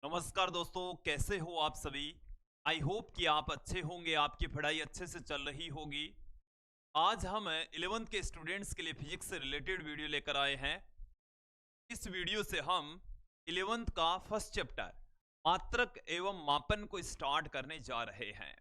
नमस्कार दोस्तों, कैसे हो आप सभी। आई होप कि आप अच्छे होंगे, आपकी पढ़ाई अच्छे से चल रही होगी। आज हम 11th के स्टूडेंट्स के लिए फिजिक्स से रिलेटेड वीडियो लेकर आए हैं। इस वीडियो से हम 11th का फर्स्ट चैप्टर मात्रक एवं मापन को स्टार्ट करने जा रहे हैं।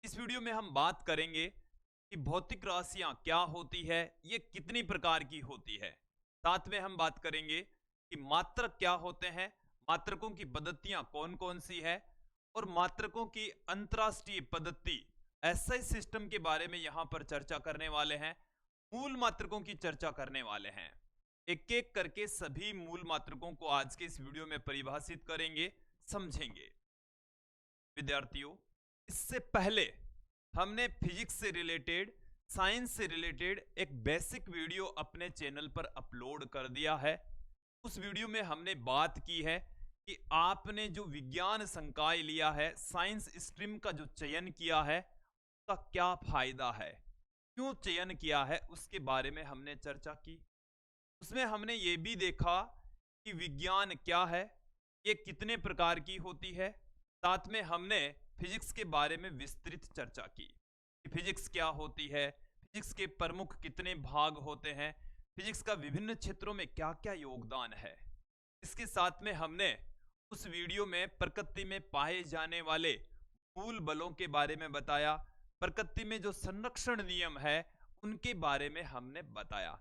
इस वीडियो में हम बात करेंगे कि भौतिक राशियां क्या होती है, ये कितनी प्रकार की होती है। साथ में हम बात करेंगे कि मात्रक क्या होते हैं, मात्रकों की पद्धतियां कौन कौन सी है, और मात्रकों की अंतरराष्ट्रीय पद्धति एसआई सिस्टम के बारे में यहां पर चर्चा करने वाले हैं। मूल मात्रकों की चर्चा करने वाले हैं। एक एक करके सभी मूल मात्रकों को आज के इस वीडियो में परिभाषित करेंगे, समझेंगे। विद्यार्थियों, इससे पहले हमने फिजिक्स से रिलेटेड, साइंस से रिलेटेड एक बेसिक वीडियो अपने चैनल पर अपलोड कर दिया है। उस वीडियो में हमने बात की है कि आपने जो विज्ञान संकाय लिया है, साइंस स्ट्रीम का जो चयन किया है, उसका क्या फायदा है, क्यों चयन किया है, उसके बारे में हमने चर्चा की। उसमें हमने ये भी देखा कि विज्ञान क्या है, ये कितने प्रकार की होती है। साथ में हमने फिजिक्स के बारे में विस्तृत चर्चा की कि फिजिक्स क्या होती है, फिजिक्स के प्रमुख कितने भाग होते हैं, फिजिक्स का विभिन्न क्षेत्रों में क्या क्या योगदान है। इसके साथ में हमने उस वीडियो में प्रकृति में पाए जाने वाले मूल बलों के बारे में बताया, प्रकृति में जो संरक्षण नियम है उनके बारे में हमने बताया।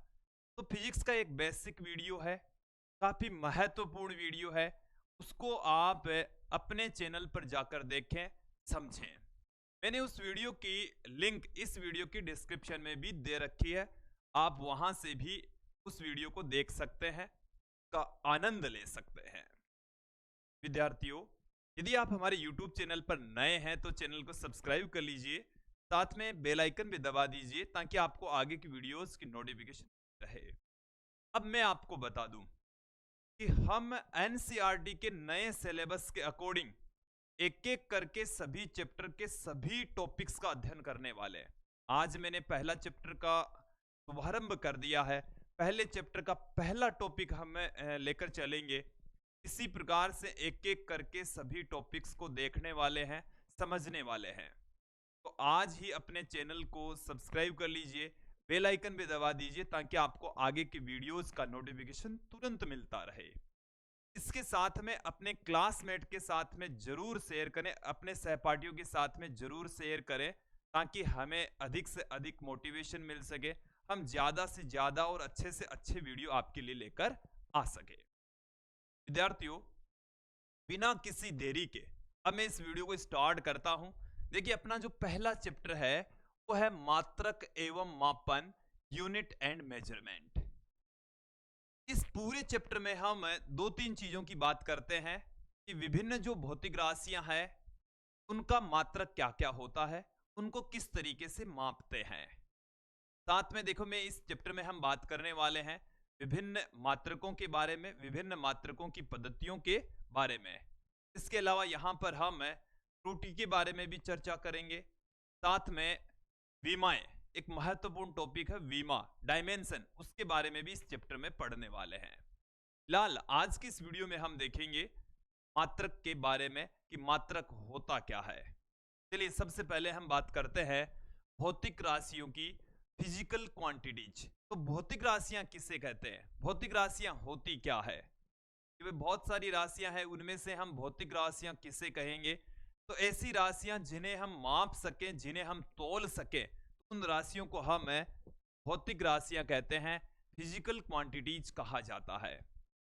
तो फिजिक्स का एक बेसिक वीडियो है, काफी महत्वपूर्ण वीडियो है, उसको आप अपने चैनल पर जाकर देखें, समझें। मैंने उस वीडियो की लिंक इस वीडियो की डिस्क्रिप्शन में भी दे रखी है, आप वहां से भी उस वीडियो को देख सकते हैं, का आनंद ले सकते हैं। विद्यार्थियों, यदि आप हमारे YouTube चैनल पर नए हैं तो चैनल को सब्सक्राइब कर लीजिए, साथ में बेल आइकन भी दबा दीजिए ताकि आपको आगे की वीडियोस की नोटिफिकेशन रहे। अब मैं आपको बता दूं कि हम एनसीईआरटी के नए सिलेबस के अकॉर्डिंग एक एक करके सभी चैप्टर के सभी टॉपिक्स का अध्ययन करने वाले हैं। आज मैंने पहला चैप्टर का शुभारंभ कर दिया है। पहले चैप्टर का पहला टॉपिक हम लेकर चलेंगे। इसी प्रकार से एक एक करके सभी टॉपिक्स को देखने वाले हैं, समझने वाले हैं। तो आज ही अपने चैनल को सब्सक्राइब कर लीजिए, बेल आइकन भी दबा दीजिए ताकि आपको आगे की वीडियोस का नोटिफिकेशन तुरंत मिलता रहे। इसके साथ में अपने क्लासमेट के साथ में जरूर शेयर करें, अपने सहपाठियों के साथ में जरूर शेयर करें ताकि हमें अधिक से अधिक मोटिवेशन मिल सके, हम ज्यादा से ज्यादा और अच्छे से अच्छे वीडियो आपके लिए लेकर आ सके। विद्यार्थियों, बिना किसी देरी के अब मैं इस वीडियो को स्टार्ट करता हूं। देखिए, अपना जो पहला चैप्टर है वो है मात्रक एवं मापन, यूनिट एंड मेजरमेंट। इस पूरे चैप्टर में हम दो तीन चीजों की बात करते हैं कि विभिन्न जो भौतिक राशियां हैं उनका मात्रक क्या क्या होता है, उनको किस तरीके से मापते हैं। साथ में देखो, मैं इस चैप्टर में हम बात करने वाले हैं विभिन्न मात्रकों के बारे में, विभिन्न मात्रकों की पद्धतियों के बारे में। इसके अलावा यहाँ पर हम त्रुटि के बारे में भी चर्चा करेंगे। साथ में विमाएं, एक महत्वपूर्ण टॉपिक है विमा, डायमेंशन, उसके बारे में भी इस चैप्टर में पढ़ने वाले हैं। फिलहाल आज की इस वीडियो में हम देखेंगे मात्रक के बारे में कि मात्रक होता क्या है। चलिए, सबसे पहले हम बात करते हैं भौतिक राशियों की, फिजिकल क्वांटिटीज। तो भौतिक राशियां किसे कहते हैं, भौतिक राशियां होती क्या है। कि बहुत सारी राशियां हैं, उनमें से हम भौतिक राशियां किसे कहेंगे, तो ऐसी राशियां जिन्हें हम माप सकें, जिन्हें हम तौल सकें, तो उन राशियों को हम भौतिक राशियां कहते हैं, फिजिकल क्वांटिटीज कहा जाता है।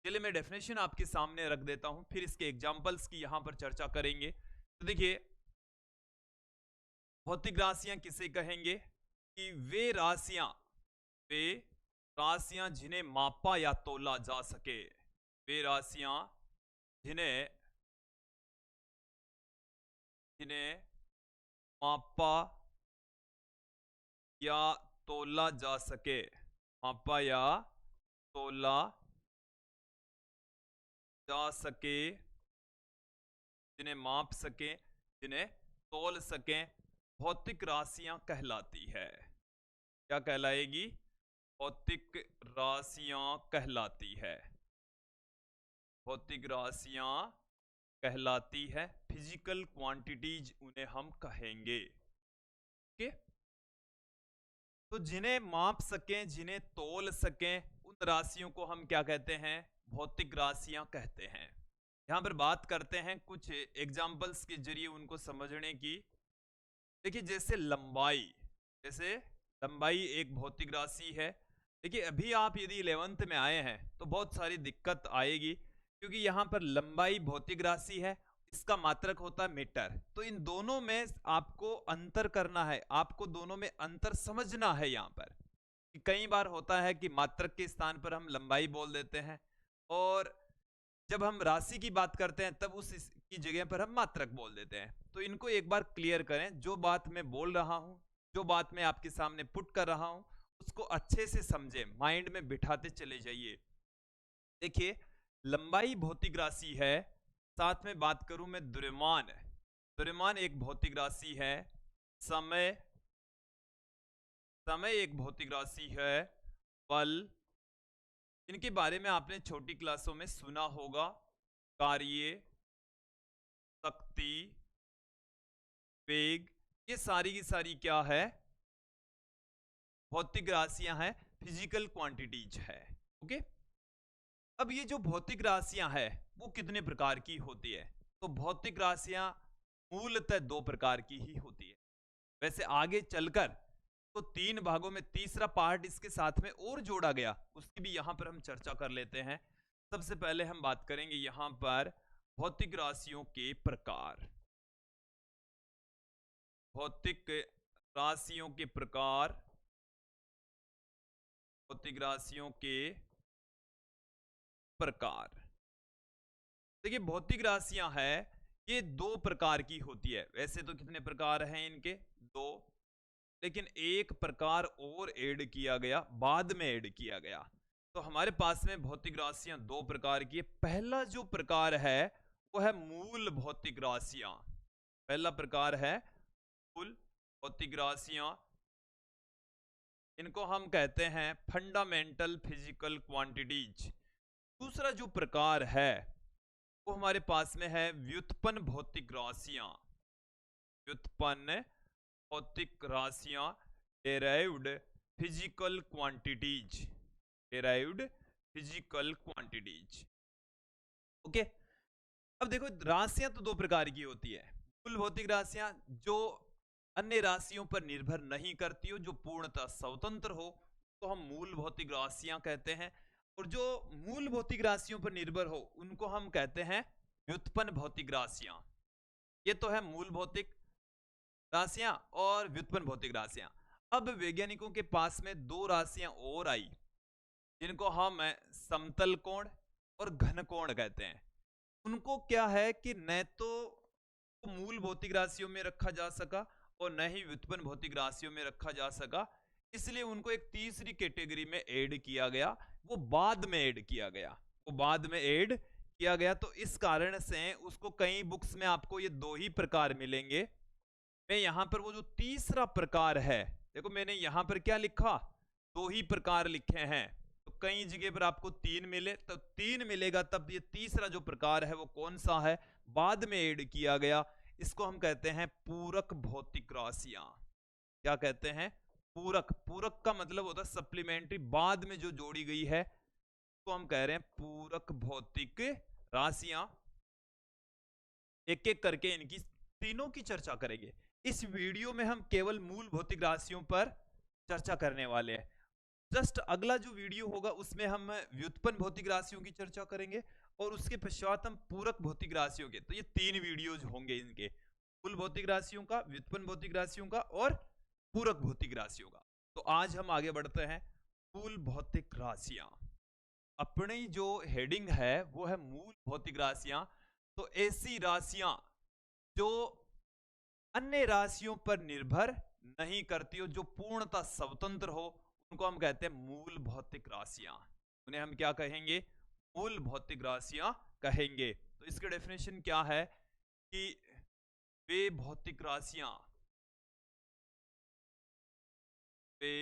चलिए, मैं डेफिनेशन आपके सामने रख देता हूं, फिर इसके एग्जांपल्स की यहां पर चर्चा करेंगे। तो देखिए, भौतिक राशियां किसे कहेंगे कि वे राशियां जिन्हें मापा या तोला जा सके, वे राशियां जिन्हें जिन्हें मापा या तोला जा सके, मापा या तोला जा सके, जिन्हें माप सके, जिन्हें तौल सकें, भौतिक राशियां कहलाती है। क्या कहलाएगी, भौतिक राशियां कहलाती है, भौतिक राशियां कहलाती है, फिजिकल क्वांटिटीज उन्हें हम कहेंगे। ओके, तो जिन्हें माप सकें, जिन्हें तोल सकें, उन राशियों को हम क्या कहते हैं? भौतिक राशियां कहते हैं। यहां पर बात करते हैं कुछ एग्जाम्पल्स के जरिए उनको समझने की। देखिए, जैसे लंबाई एक भौतिक राशि है। देखिए, अभी आप यदि 11th में आए हैं तो बहुत सारी दिक्कत आएगी, क्योंकि यहाँ पर लंबाई भौतिक राशि है, इसका मात्रक होता है मीटर। तो इन दोनों में आपको अंतर करना है, आपको दोनों में अंतर समझना है। यहाँ पर कई बार होता है कि मात्रक के स्थान पर हम लंबाई बोल देते हैं, और जब हम राशि की बात करते हैं तब उस की जगह पर हम मात्रक बोल देते हैं। तो इनको एक बार क्लियर करें। जो बात मैं बोल रहा हूं, जो बात मैं आपके सामने पुट कर रहा हूं, उसको अच्छे से समझें, माइंड में बिठाते चले जाइए। देखिए, लंबाई भौतिक राशि है, साथ में बात करूं मैं द्रव्यमान एक भौतिक राशि है, समय एक भौतिक राशि है, बल, इनके बारे में आपने छोटी क्लासों में सुना होगा। कार्य, शक्ति, वेग, ये सारी की सारी क्या है? भौतिक राशियां हैं, फिजिकल क्वांटिटीज है। ओके, अब ये जो भौतिक राशियां हैं वो कितने प्रकार की होती है? तो भौतिक राशियां मूलतः दो प्रकार की ही होती है। वैसे आगे चलकर तो तीन भागों में तीसरा पार्ट इसके साथ में और जोड़ा गया, उसकी भी यहां पर हम चर्चा कर लेते हैं। सबसे पहले हम बात करेंगे यहां पर भौतिक राशियों के प्रकार। भौतिक राशियों के प्रकार, भौतिक राशियों के प्रकार। देखिए, भौतिक राशियां हैं, ये दो प्रकार की होती है। वैसे तो कितने प्रकार हैं इनके? दो, लेकिन एक प्रकार और ऐड किया गया, बाद में ऐड किया गया। तो हमारे पास में भौतिक राशियां दो प्रकार की है। पहला जो प्रकार है वो है मूल भौतिक राशियां। पहला प्रकार है मूल भौतिक राशियां, इनको हम कहते हैं फंडामेंटल फिजिकल क्वांटिटीज। दूसरा जो प्रकार है वो हमारे पास में है व्युत्पन्न भौतिक राशियां। व्युत्पन्न भौतिक राशियां, derived physical quantities, derived physical quantities. Okay, अब देखो, राशियां तो दो प्रकार की होती है। मूल भौतिक राशियां जो अन्य राशियों पर निर्भर नहीं करती हो, जो पूर्णतः स्वतंत्र हो, तो हम मूल भौतिक राशियां कहते हैं। और जो मूल भौतिक राशियों पर निर्भर हो उनको हम कहते हैं व्युत्पन्न भौतिक राशियां। ये तो है मूल भौतिक राशियां और व्युत्पन्न भौतिक राशियां। अब वैज्ञानिकों के पास में दो राशियां और आई, जिनको हम समतल कोण और घन कोण कहते हैं। उनको क्या है कि न तो मूल भौतिक राशियों में रखा जा सका और न ही व्युत्पन्न भौतिक राशियों में रखा जा सका, इसलिए उनको एक तीसरी कैटेगरी में ऐड किया गया। वो बाद में ऐड किया गया, वो बाद में ऐड किया गया। तो इस कारण से उसको कई बुक्स में आपको ये दो ही प्रकार मिलेंगे। मैं यहां पर वो जो तीसरा प्रकार है, देखो मैंने यहां पर क्या लिखा? दो ही प्रकार लिखे हैं। तो कई जगह पर आपको तीन मिले, तब तीन मिलेगा, तब ये तीसरा जो प्रकार है वो कौन सा है? बाद में ऐड किया गया। इसको हम कहते हैं पूरक भौतिक राशियां। क्या कहते हैं? पूरक। पूरक का मतलब होता है सप्लीमेंट्री, बाद में जो जोड़ी गई है, तो हम कह रहे हैं पूरक भौतिक राशियां। एक एक करके इनकी तीनों की चर्चा करेंगे। इस वीडियो में हम केवल मूल भौतिक राशियों पर चर्चा करने वाले हैं। जस्ट अगला जो वीडियो होगा उसमें हम व्युत्पन्न भौतिक राशियों की चर्चा करेंगे, और उसके पश्चात हम पूरक भौतिक राशियों के। तो ये तीन वीडियोज होंगे इनके, मूल भौतिक राशियों का, व्युत्पन्न भौतिक राशियों का और पूरक भौतिक राशियों का। तो आज हम आगे बढ़ते हैं। मूल भौतिक राशियां, अपनी जो हेडिंग है वो है मूल भौतिक राशियां। तो ऐसी राशियां जो अन्य राशियों पर निर्भर नहीं करती हो, जो पूर्णतः स्वतंत्र हो, उनको हम कहते हैं मूल भौतिक राशियां। उन्हें हम क्या कहेंगे? मूल भौतिक राशियां कहेंगे। तो इसके डेफिनेशन क्या है कि वे भौतिक राशियां, वे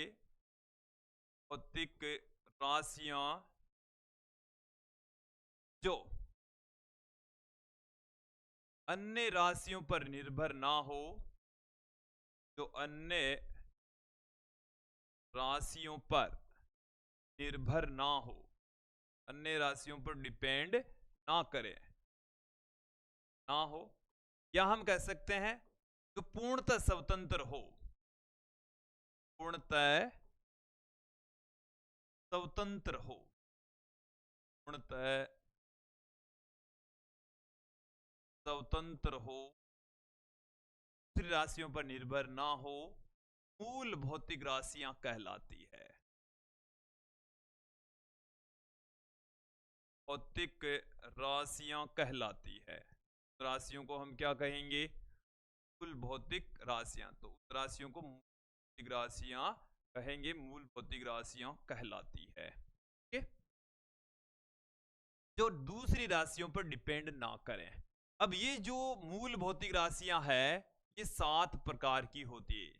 भौतिक राशियां जो अन्य राशियों पर निर्भर ना हो, जो अन्य राशियों पर निर्भर ना हो, अन्य राशियों पर डिपेंड ना करे, ना हो, या हम कह सकते हैं जो पूर्णतः स्वतंत्र हो, पूर्णतः स्वतंत्र हो, पूर्णतः स्वतंत्र हो, दूसरी राशियों पर निर्भर ना हो, मूल भौतिक राशियां कहलाती है। भौतिक राशियां कहलाती है। राशियों को हम क्या कहेंगे? मूल भौतिक राशियां। तो उन राशियों को मूल भौतिक राशियां कहेंगे, मूल भौतिक राशियां कहलाती है। ठीक है, जो दूसरी राशियों पर डिपेंड ना करें। अब ये जो मूल भौतिक राशियां है, ये 7 प्रकार की होती है।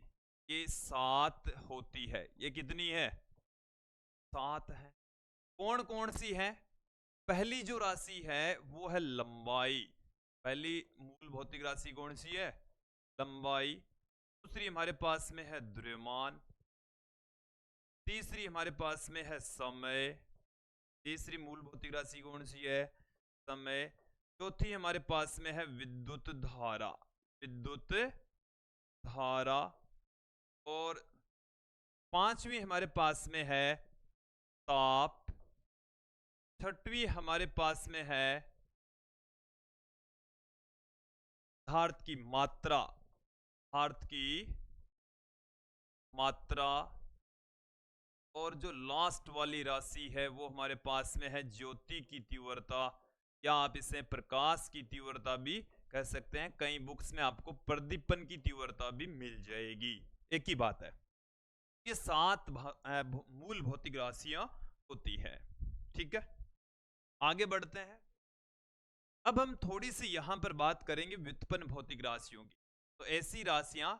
ये 7 होती है। ये कितनी है? 7 है। कौन कौन सी है? पहली जो राशि है वो है लंबाई। पहली मूल भौतिक राशि कौन सी है? लंबाई। दूसरी हमारे पास में है द्रव्यमान। तीसरी हमारे पास में है समय। तीसरी मूल भौतिक राशि कौन सी है? समय। चौथी हमारे पास में है विद्युत धारा। विद्युत धारा। और पांचवी हमारे पास में है ताप। छठवीं हमारे पास में है पदार्थ की मात्रा। पदार्थ की मात्रा। और जो लास्ट वाली राशि है वो हमारे पास में है ज्योति की तीव्रता, या आप इसे प्रकाश की तीव्रता भी कह सकते हैं। कई बुक्स में आपको प्रदीपन की तीव्रता भी मिल जाएगी, एक ही बात है। ये 7 मूल भौतिक राशियां होती है। ठीक है, आगे बढ़ते हैं। अब हम थोड़ी सी यहां पर बात करेंगे व्युत्पन्न भौतिक राशियों की। तो ऐसी राशियां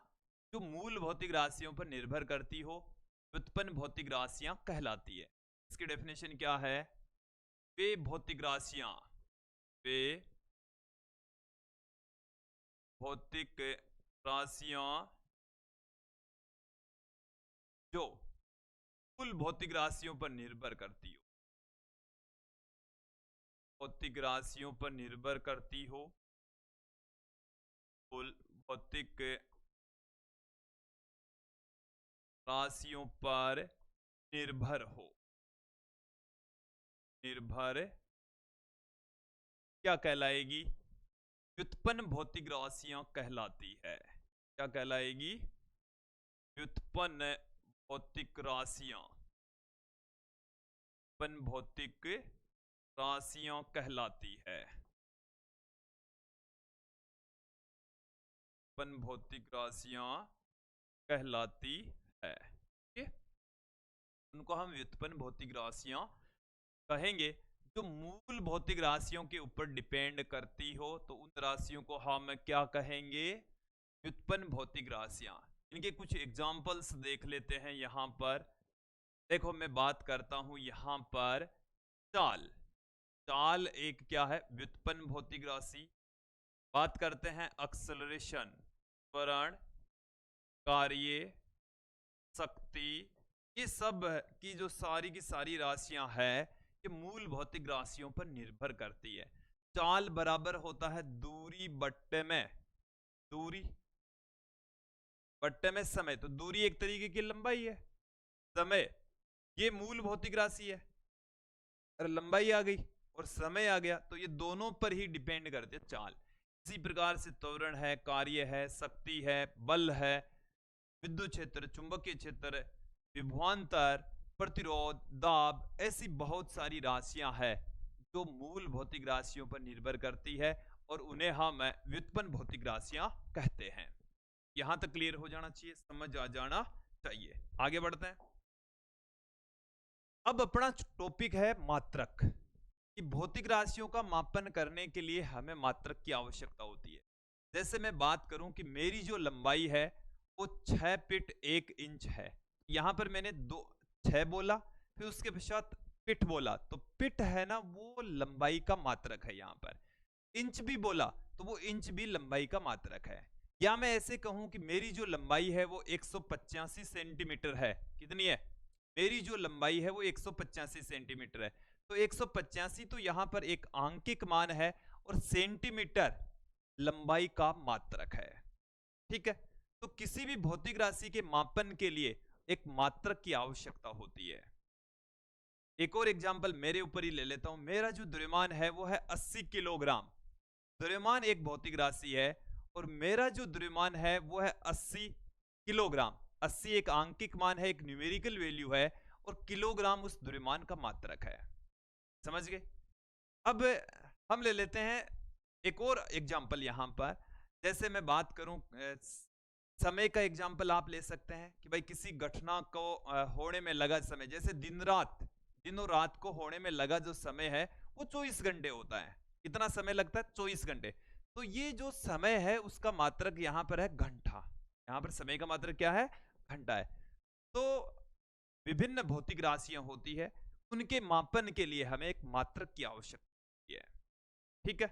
जो मूल भौतिक राशियों पर निर्भर करती हो, व्युत्पन्न भौतिक राशियां कहलाती है। इसकी डेफिनेशन क्या है? वे भौतिक राशियां, वे भौतिक राशियां जो मूल भौतिक राशियों पर निर्भर करती हो, भौतिक राशियों पर निर्भर करती हो, मूल भौतिक राशियों पर निर्भर हो। निर्भर क्या कहलाएगी? व्युत्पन्न भौतिक राशियां कहलाती है। क्या कहलाएगी? व्युत्पन्न भौतिक राशियां। व्युत्पन्न भौतिक राशियां कहलाती है। व्युत्पन्न भौतिक राशियां कहलाती है। ठीक है, उनको हम व्युत्पन्न भौतिक राशियां कहेंगे। जो मूल भौतिक राशियों के ऊपर डिपेंड करती हो, तो उन राशियों को हम क्या कहेंगे? व्युत्पन्न भौतिक राशियां। इनके कुछ एग्जाम्पल्स देख लेते हैं यहां पर। देखो, मैं बात करता हूं यहां पर चाल। चाल एक क्या है? व्युत्पन्न भौतिक राशि। बात करते हैं एक्सेलरेशन, त्वरण, कार्य, शक्ति। ये सब की जो सारी की सारी राशियां हैं, ये मूल भौतिक राशियों पर निर्भर करती है। चाल बराबर होता है दूरी बट्टे में दूरी बट्टे में समय। तो दूरी एक तरीके की लंबाई है, समय ये मूल भौतिक राशि है। अगर लंबाई आ गई और समय आ गया तो ये दोनों पर ही डिपेंड करते हैं चाल। इसी प्रकार से त्वरण है, कार्य है, शक्ति है, बल है, विद्युत क्षेत्र, चुंबकीय क्षेत्र, विभवांतर, प्रतिरोध, दाब, ऐसी बहुत सारी राशियां हैं जो मूल भौतिक राशियों पर निर्भर करती है, और उन्हें हम व्युत्पन्न भौतिक राशियां कहते हैं। यहां तक क्लियर हो जाना चाहिए, समझ आ जाना चाहिए। आगे बढ़ते हैं। अब अपना टॉपिक है मात्रक, कि भौतिक राशियों का मापन करने के लिए हमें मात्रक की आवश्यकता होती है। जैसे मैं बात करूं कि मेरी जो लंबाई है वो 6 फीट 1 इंच है। यहां पर मैंने 6 बोला, फिर उसके पश्चात पिट बोला, तो पिट है ना वो लंबाई का मात्रक है यहां पर। इंच भी बोला तो वो इंच भी लंबाई का मात्रक है। या मैं ऐसे कहूं कि मेरी जो लंबाई है वो 185 सेंटीमीटर है। कितनी है? मेरी जो लंबाई है वो 185 सेंटीमीटर है। तो 185 तो यहां पर एक आंकिक मान है और सेंटीमीटर लंबाई का मात्रक है। ठीक है। तो किसी भी भौतिक राशि के मापन के लिए एक मात्रक की आवश्यकता होती है। एक और एग्जांपल मेरे ऊपर ही ले लेता हूं। मेरा जो द्रव्यमान है वो है 80 किलोग्राम। द्रव्यमान एक भौतिक राशि है और मेरा जो द्रव्यमान है वो है 80 किलोग्राम। 80 एक आंकिक मान है, एक न्यूमेरिकल वैल्यू है और किलोग्राम उस द्रव्यमान का मात्रक है। समझ गए? अब हम ले लेते हैं एक और एग्जांपल यहां पर। जैसे मैं बात करूं समय का एग्जांपल आप ले सकते हैं कि भाई किसी घटना को होने में लगा समय, जैसे दिनों रात को होने में लगा जो समय है वो 24 घंटे होता है। कितना समय लगता है? 24 घंटे। तो ये जो समय है उसका मात्रक यहां पर है घंटा। यहां पर समय का मात्रक क्या है? घंटा है। तो विभिन्न भौतिक राशियां होती है, उनके मापन के लिए हमें एक मात्रक की आवश्यकता होती है। ठीक है।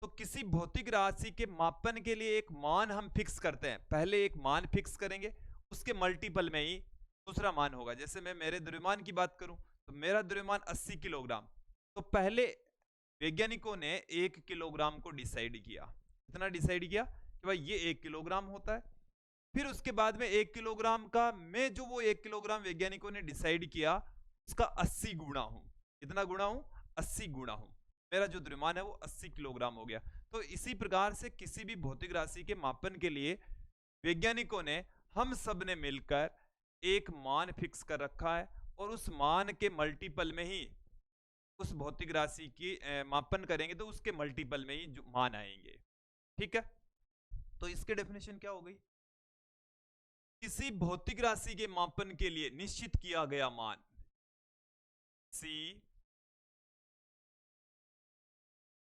तो किसी भौतिक राशि के मापन के लिए एक मान हम फिक्स करते हैं। पहले एक मान फिक्स करेंगे, उसके मल्टीपल में ही दूसरा मान होगा। जैसे मैं मेरे द्रव्यमान की बात करूं तो मेरा द्रव्यमान 80 किलोग्राम। तो पहले वैज्ञानिकों ने 1 किलोग्राम को डिसाइड किया। कितना डिसाइड किया? कि भाई ये 1 किलोग्राम होता है। फिर उसके बाद में 1 किलोग्राम का मैं जो वो 1 किलोग्राम वैज्ञानिकों ने डिसाइड किया उसका 80 गुणा हूं। कितना गुणा हूं? 80 गुणा हूं। मेरा जो द्रव्यमान है वो 80 किलोग्राम हो गया। तो इसी प्रकार से किसी भी भौतिक राशि के मापन के लिए वैज्ञानिकों ने, हम सब ने मिलकर एक मान फिक्स कर रखा है और उस मान के मल्टीपल में ही उस भौतिक राशि की मापन करेंगे तो उसके मल्टीपल में ही जो मान आएंगे। ठीक है। तो इसके डेफिनेशन क्या हो गई? किसी भौतिक राशि के मापन के लिए निश्चित किया गया मान सी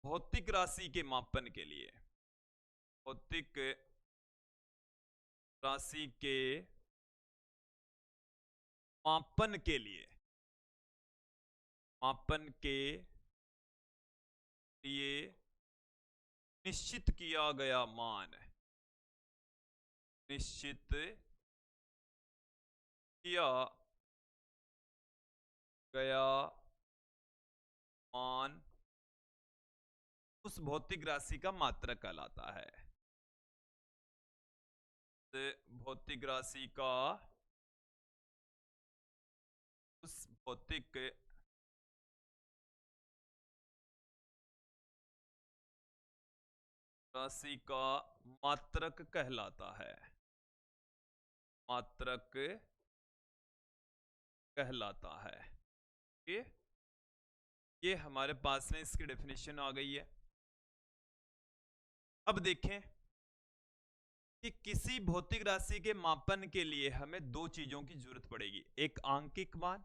भौतिक राशि के मापन के लिए, भौतिक राशि के मापन के लिए, मापन के लिए निश्चित किया गया मान, निश्चित किया गया मान उस भौतिक राशि का मात्रक कहलाता है। भौतिक राशि का, उस भौतिक राशि का मात्रक कहलाता है। मात्रक कहलाता है। ये हमारे पास में इसकी डेफिनेशन आ गई है। अब देखें कि किसी भौतिक राशि के मापन के लिए हमें दो चीजों की जरूरत पड़ेगी, एक आंकिक मान,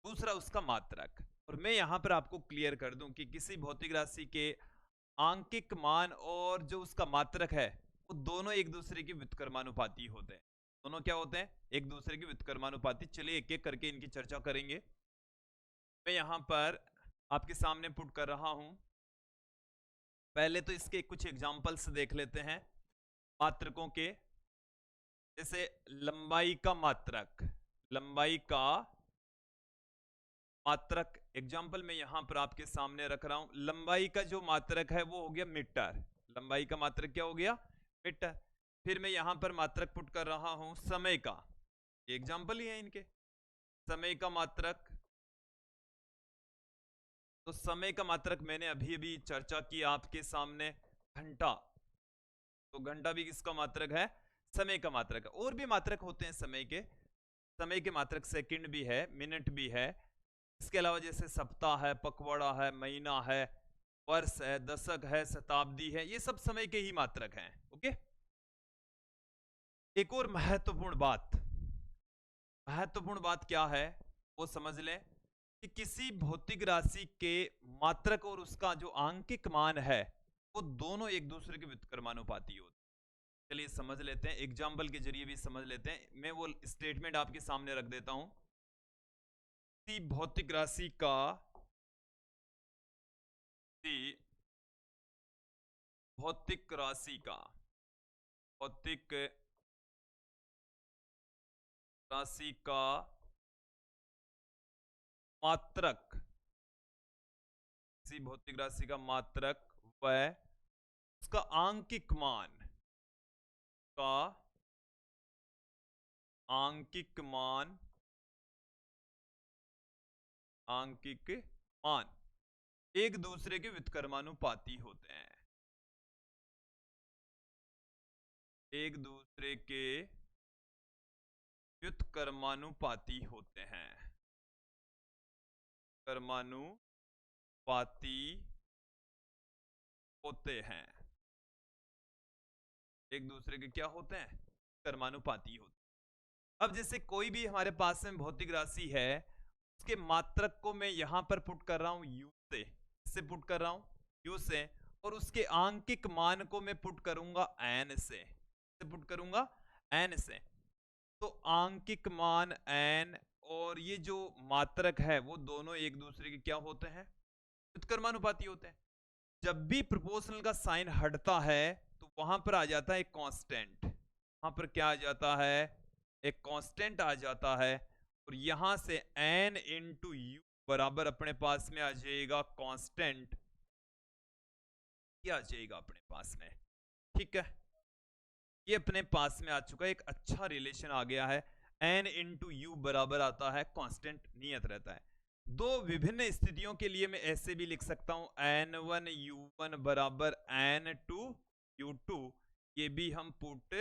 दूसरा उसका मात्रक। और मैं यहां पर आपको क्लियर कर दूं कि किसी भौतिक राशि के आंकिक मान और जो उसका मात्रक है वो दोनों एक दूसरे के व्युत्क्रमानुपाती होते हैं। दोनों क्या होते हैं? एक दूसरे के व्युत्क्रमानुपाती। चलिए एक एक करके इनकी चर्चा करेंगे। मैं यहां पर आपके सामने पुट कर रहा हूं। पहले तो इसके कुछ एग्जांपल्स देख लेते हैं मात्रकों के। जैसे लंबाई का मात्रक, लंबाई का मात्रक एग्जाम्पल में यहां पर आपके सामने रख रहा हूं। लंबाई का जो मात्रक है वो हो गया मीटर। लंबाई का मात्रक क्या हो गया? मीटर। फिर मैं यहां पर मात्रक पुट कर रहा हूं समय का। ये एग्जाम्पल ही है इनके। समय का मात्रक, तो समय का मात्रक मैंने अभी अभी चर्चा की आपके सामने, घंटा। तो घंटा भी किसका मात्रक है? समय का मात्रक है। और भी मात्रक होते हैं समय के। समय के मात्रक सेकंड भी है, मिनट भी है। इसके अलावा जैसे सप्ताह है, पखवाड़ा है, महीना है, वर्ष है, दशक है, शताब्दी है, ये सब समय के ही मात्रक हैं। ओके। एक और महत्वपूर्ण बात क्या है वो समझ लें कि किसी भौतिक राशि के मात्रक और उसका जो आंकिक मान है वो दोनों एक दूसरे के व्युत्क्रमानुपाती होते हैं। चलिए समझ लेते हैं, एग्जाम्पल के जरिए भी समझ लेते हैं। मैं वो स्टेटमेंट आपके सामने रख देता हूं। किसी भौतिक राशि का भौतिक राशि का, भौतिक राशि का मात्रक, किसी भौतिक राशि का मात्रक व उसका आंकिक मान, का आंकिक मान, आंकिक मान एक दूसरे के व्युत्क्रमानुपाती होते हैं, एक दूसरे के व्युत्क्रमानुपाती होते हैं, कर्मानुपाती होते हैं, एक दूसरे के क्या होते हैं, कर्मानुपाती होते हैं। अब जैसे कोई भी हमारे पास में भौतिक राशि है, उसके मात्रक को मैं यहां पर पुट कर रहा हूं u से पुट कर रहा हूं u से, और उसके आंकिक मान को मैं पुट करूंगा n से पुट करूंगा n से। तो आंकिक मान n और ये जो मात्रक है वो दोनों एक दूसरे के क्या होते हैं, व्युत्क्रमानुपाती होते हैं। जब भी प्रोपोर्शनल का साइन हटता है तो वहां पर आ जाता है एक कांस्टेंट, वहां पर क्या आ जाता है, एक कांस्टेंट आ जाता है, और यहां से n इंटू यू बराबर अपने पास में आ जाएगा कांस्टेंट, क्या आ जाएगा अपने पास में, ठीक है। ये अपने पास में आ चुका है, एक अच्छा रिलेशन आ गया है, n इंटू यू बराबर आता है कांस्टेंट, नियत रहता है। दो विभिन्न स्थितियों के लिए मैं ऐसे भी लिख सकता हूं n1 u1 बराबर n2 u2, ये भी हम पुट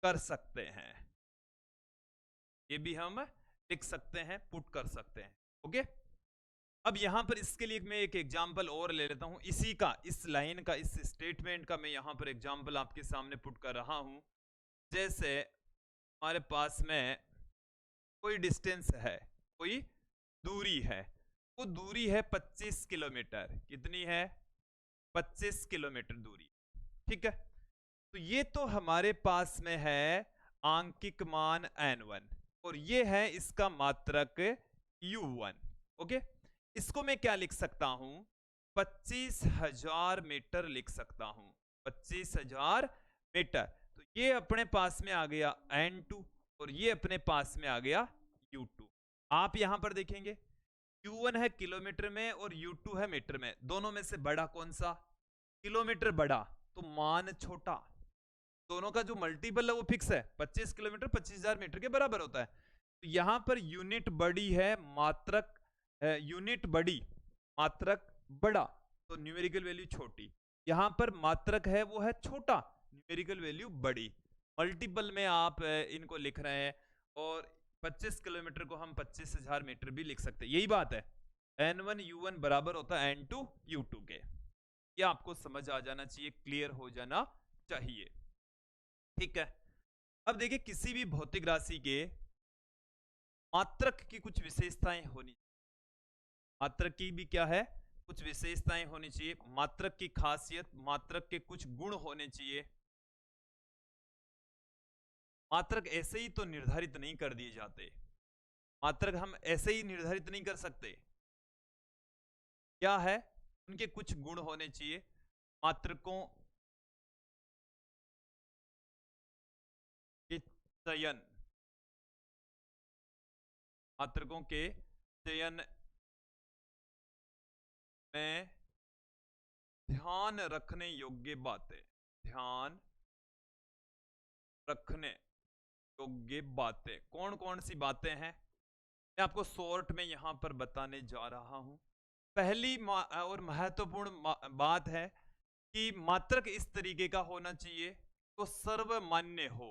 कर सकते हैं, ये भी हम लिख सकते हैं, पुट कर सकते हैं, ओके। अब यहां पर इसके लिए मैं एक एग्जांपल और ले लेता हूं, इसी का, इस लाइन का, इस स्टेटमेंट का मैं यहां पर एग्जांपल आपके सामने पुट कर रहा हूं। जैसे हमारे पास में कोई डिस्टेंस है, कोई दूरी है, वो दूरी है 25 किलोमीटर, कितनी है, 25 किलोमीटर दूरी, ठीक है। तो ये तो हमारे पास में है आंकिक मान n1 और ये है इसका मात्रक u1, ओके। इसको मैं क्या लिख सकता हूं, 25,000 मीटर लिख सकता हूं, 25,000 मीटर। तो ये अपने पास में आ गया n2 और ये अपने पास में आ गया u2। आप यहां पर देखेंगे u1 है किलोमीटर में और u2 है मीटर में, दोनों में से बड़ा कौन सा, किलोमीटर बड़ा, तो मान छोटा, दोनों का जो मल्टीपल है वो फिक्स है, 25 किलोमीटर 25,000 मीटर के बराबर होता है। तो यहां पर यूनिट बड़ी है, मात्रक यूनिट बड़ी, मात्रक बड़ा, तो न्यूमेरिकल वैल्यू छोटी। यहां पर मात्रक है वो है छोटा, न्यूमेरिकल वैल्यू बड़ी। मल्टीपल में आप इनको लिख रहे हैं, और 25 किलोमीटर को हम 25,000 मीटर भी लिख सकते हैं, यही बात है। n1 u1 बराबर होता है n2 u2 के, ये आपको समझ आ जाना चाहिए, क्लियर हो जाना चाहिए, ठीक है। अब देखिए किसी भी भौतिक राशि के मात्रक की कुछ विशेषताएं होनी, मात्रक की भी क्या है, कुछ विशेषताएं होनी चाहिए, मात्रक की खासियत, मात्रक के कुछ गुण होने चाहिए। मात्रक ऐसे ही तो निर्धारित नहीं कर दिए जाते, मात्रक हम ऐसे ही निर्धारित नहीं कर सकते, क्या है, उनके कुछ गुण होने चाहिए। मात्रकों के चयन, मात्रकों के चयन में ध्यान रखने योग्य बातें, ध्यान रखने योग्य बातें कौन कौन सी बातें हैं, मैं आपको शॉर्ट में यहां पर बताने जा रहा हूं। पहली और महत्वपूर्ण बात है कि मात्रक इस तरीके का होना चाहिए तो सर्वमान्य हो,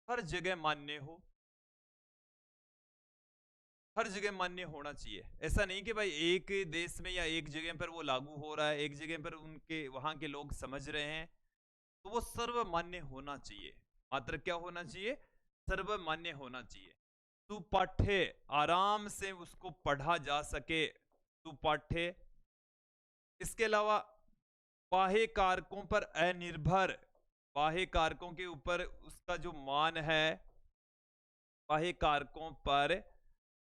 हर जगह मान्य हो, हर जगह मान्य होना चाहिए। ऐसा नहीं कि भाई एक देश में या एक जगह पर वो लागू हो रहा है, एक जगह पर उनके वहां के लोग समझ रहे हैं, तो वो सर्वमान्य होना चाहिए। मात्रक क्या होना चाहिए, सर्वमान्य होना चाहिए, सुपाठ्य, आराम से उसको पढ़ा जा सके, सुपाठ्य। इसके अलावा बाह्य कारकों पर अनिर्भर, बाह्य कारकों के ऊपर उसका जो मान है, बाह्य कारकों पर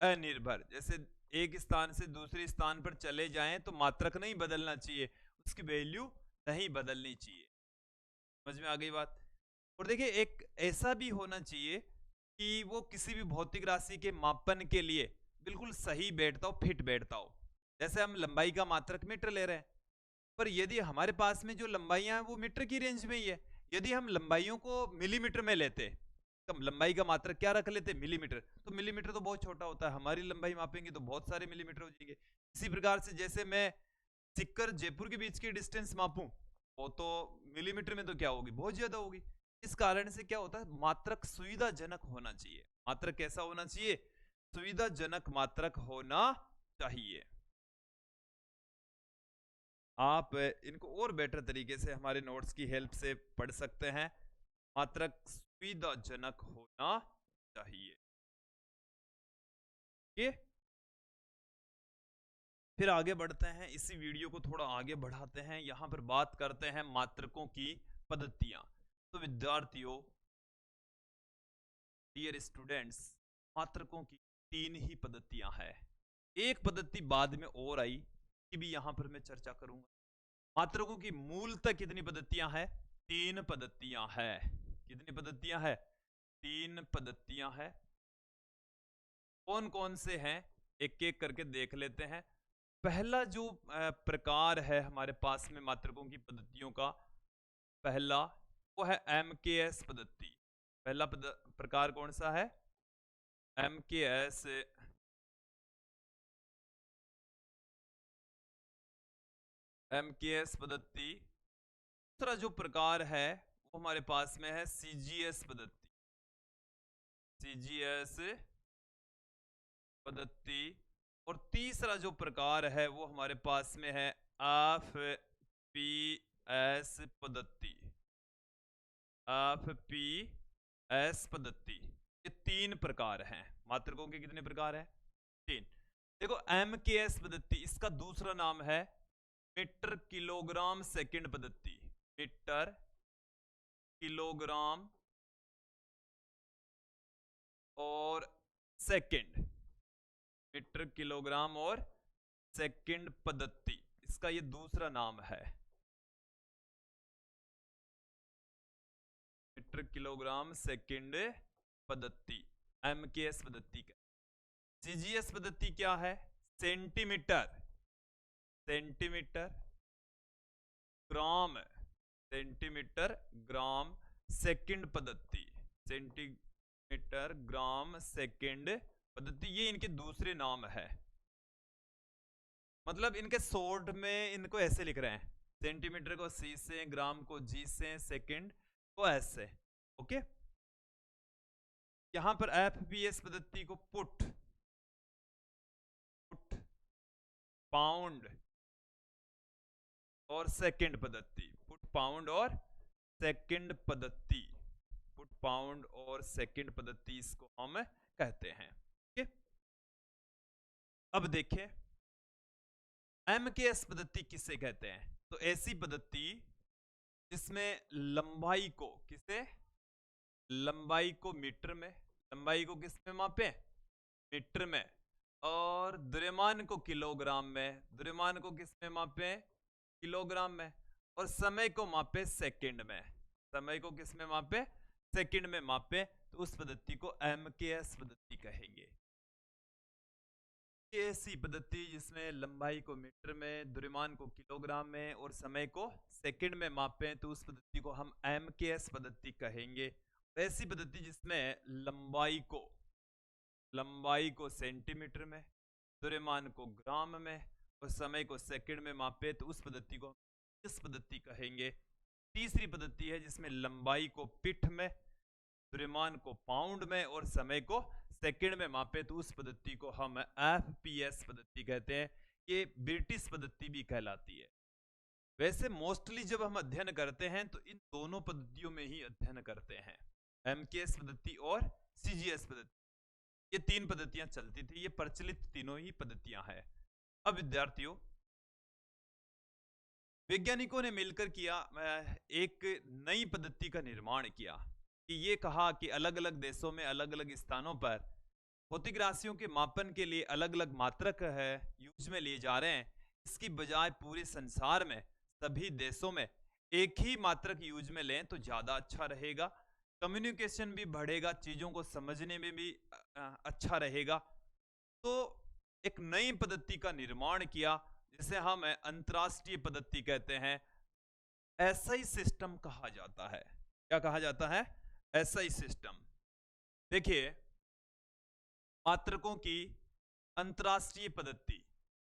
अनिर्भर, जैसे एक स्थान से दूसरे स्थान पर चले जाएं तो मात्रक नहीं बदलना चाहिए, उसकी वैल्यू नहीं बदलनी चाहिए। समझ में आ गई बात। और देखिए एक ऐसा भी होना चाहिए कि वो किसी भी भौतिक राशि के मापन के लिए बिल्कुल सही बैठता हो, फिट बैठता हो। जैसे हम लंबाई का मात्रक मीटर ले रहे हैं, पर यदि हमारे पास में जो लंबाइयां हैं वो मीटर की रेंज में ही है, यदि हम लंबाइयों को मिलीमीटर में लेते, कम लंबाई का मात्रक क्या रख लेते, मिलीमीटर, तो मिलीमीटर तो बहुत छोटा होता है, हमारी लंबाई मापेंगे तो बहुत सारे मिलीमीटर हो जाएंगे। इसी प्रकार से जैसे मैं सिक्कर जयपुर के बीच की डिस्टेंस मापूं, वो तो मिलीमीटर में तो क्या होगी, बहुत ज्यादा होगी। इस कारण से क्या होता है, मात्रक सुविधाजनक होना चाहिए। मात्रक कैसा होना चाहिए, सुविधाजनक मात्रक होना चाहिए। आप इनको और बेटर तरीके से हमारे नोट्स की हेल्प से पढ़ सकते हैं। मात्रक सुविधाजनक होना चाहिए। ये फिर आगे बढ़ते हैं, इसी वीडियो को थोड़ा आगे बढ़ाते हैं, यहां पर बात करते हैं मात्रकों की पद्धतियां। तो विद्यार्थियों, डियर स्टूडेंट्स, मात्रकों की 3 ही पद्धतियां हैं। एक पद्धति बाद में और आई कि भी यहां पर मैं चर्चा करूंगा। मात्रकों की मूलतः कितनी पद्धतियां हैं, 3 पद्धतियां हैं। कितनी पद्धतियां हैं, 3 पद्धतियां हैं। कौन कौन से हैं, एक एक करके देख लेते हैं। पहला जो प्रकार है हमारे पास में मात्रकों की पद्धतियों का, पहला वो है MKS पद्धति। पहला प्रकार कौन सा है, MKS पद्धति। दूसरा जो प्रकार है वो हमारे पास में है CGS पद्धति। CGS पद्धति। और तीसरा जो प्रकार है वो हमारे पास में है FPS पद्धति। FPS पद्धति। ये 3 प्रकार हैं। मात्रकों के कितने प्रकार हैं, 3। देखो MKS पद्धति, इसका दूसरा नाम है मीटर किलोग्राम सेकंड पद्धति। मीटर किलोग्राम और सेकंड, मीटर किलोग्राम और सेकंड पद्धति, इसका ये दूसरा नाम है। मीटर किलोग्राम सेकंड पद्धति, MKS पद्धति का। CGS पद्धति क्या है, centimetre, centimetre gram, centimetre gram second पद्धति, सेंटीमीटर ग्राम सेकंड पद्धति, ये इनके दूसरे नाम है। मतलब इनके शॉर्ट में इनको ऐसे लिख रहे हैं, सेंटीमीटर को C से, ग्राम को G से, सेकंड को S से। ओके, यहां पर FPS पद्धति को पुट, पाउंड और सेकंड पद्धति, पुट पाउंड और सेकंड पद्धति, पुट पाउंड और सेकंड पद्धति इसको हम कहते हैं। ठीक, अब देखिए MKS पद्धति किसे कहते हैं, तो ऐसी पद्धति जिसमें लंबाई को, किसे, लंबाई को मीटर में, लंबाई को किस में मापे, मीटर में, और द्रव्यमान को किलोग्राम में, द्रव्यमान को किस में मापे, किलोग्राम में, और समय को मापे सेकंड में, समय को किस में मापे, सेकंड में मापे, तो उस पद्धति को MKS पद्धति कहेंगे। ऐसी पद्धति जिसमें लंबाई को मीटर में, द्रव्यमान को किलोग्राम में और समय को सेकंड में मापें, तो उस पद्धति को हम MKS पद्धति कहेंगे। ऐसी पद्धति जिसमें लंबाई को सेंटीमीटर में, द्रव्यमान को ग्राम में और समय को सेकंड में मापे, तो उस पद्धति को इस पद्धति कहेंगे। तीसरी पद्धति है जिसमें लंबाई को पीठ में, द्रव्यमान को पाउंड में और समय को सेकंड में मापे, तो उस पद्धति को हम FPS पद्धति कहते हैं। ये ब्रिटिश पद्धति भी कहलाती है। वैसे मोस्टली जब हम अध्ययन करते हैं तो इन दोनों पद्धतियों में ही अध्ययन करते हैं, MKS पद्धति और CGS पद्धति। ये 3 पद्धतियां चलती थी, ये प्रचलित तीनों ही पद्धतियां हैं। अब विद्यार्थियों, वैज्ञानिकों ने मिलकर किया एक नई पद्धति का निर्माण किया कि ये कहा कि अलग अलग देशों में अलग अलग स्थानों पर भौतिक राशियों के मापन के लिए अलग अलग मात्रक है यूज में लिए जा रहे हैं। इसकी बजाय पूरे संसार में सभी देशों में एक ही मात्रक यूज में लें तो ज्यादा अच्छा रहेगा, कम्युनिकेशन भी बढ़ेगा, चीजों को समझने में भी अच्छा रहेगा। तो एक नई पद्धति का निर्माण किया जिसे हम अंतरराष्ट्रीय पद्धति कहते हैं, एसआई सिस्टम कहा जाता है। क्या कहा जाता है? SI system. देखिए, मात्रकों की अंतरराष्ट्रीय पद्धति,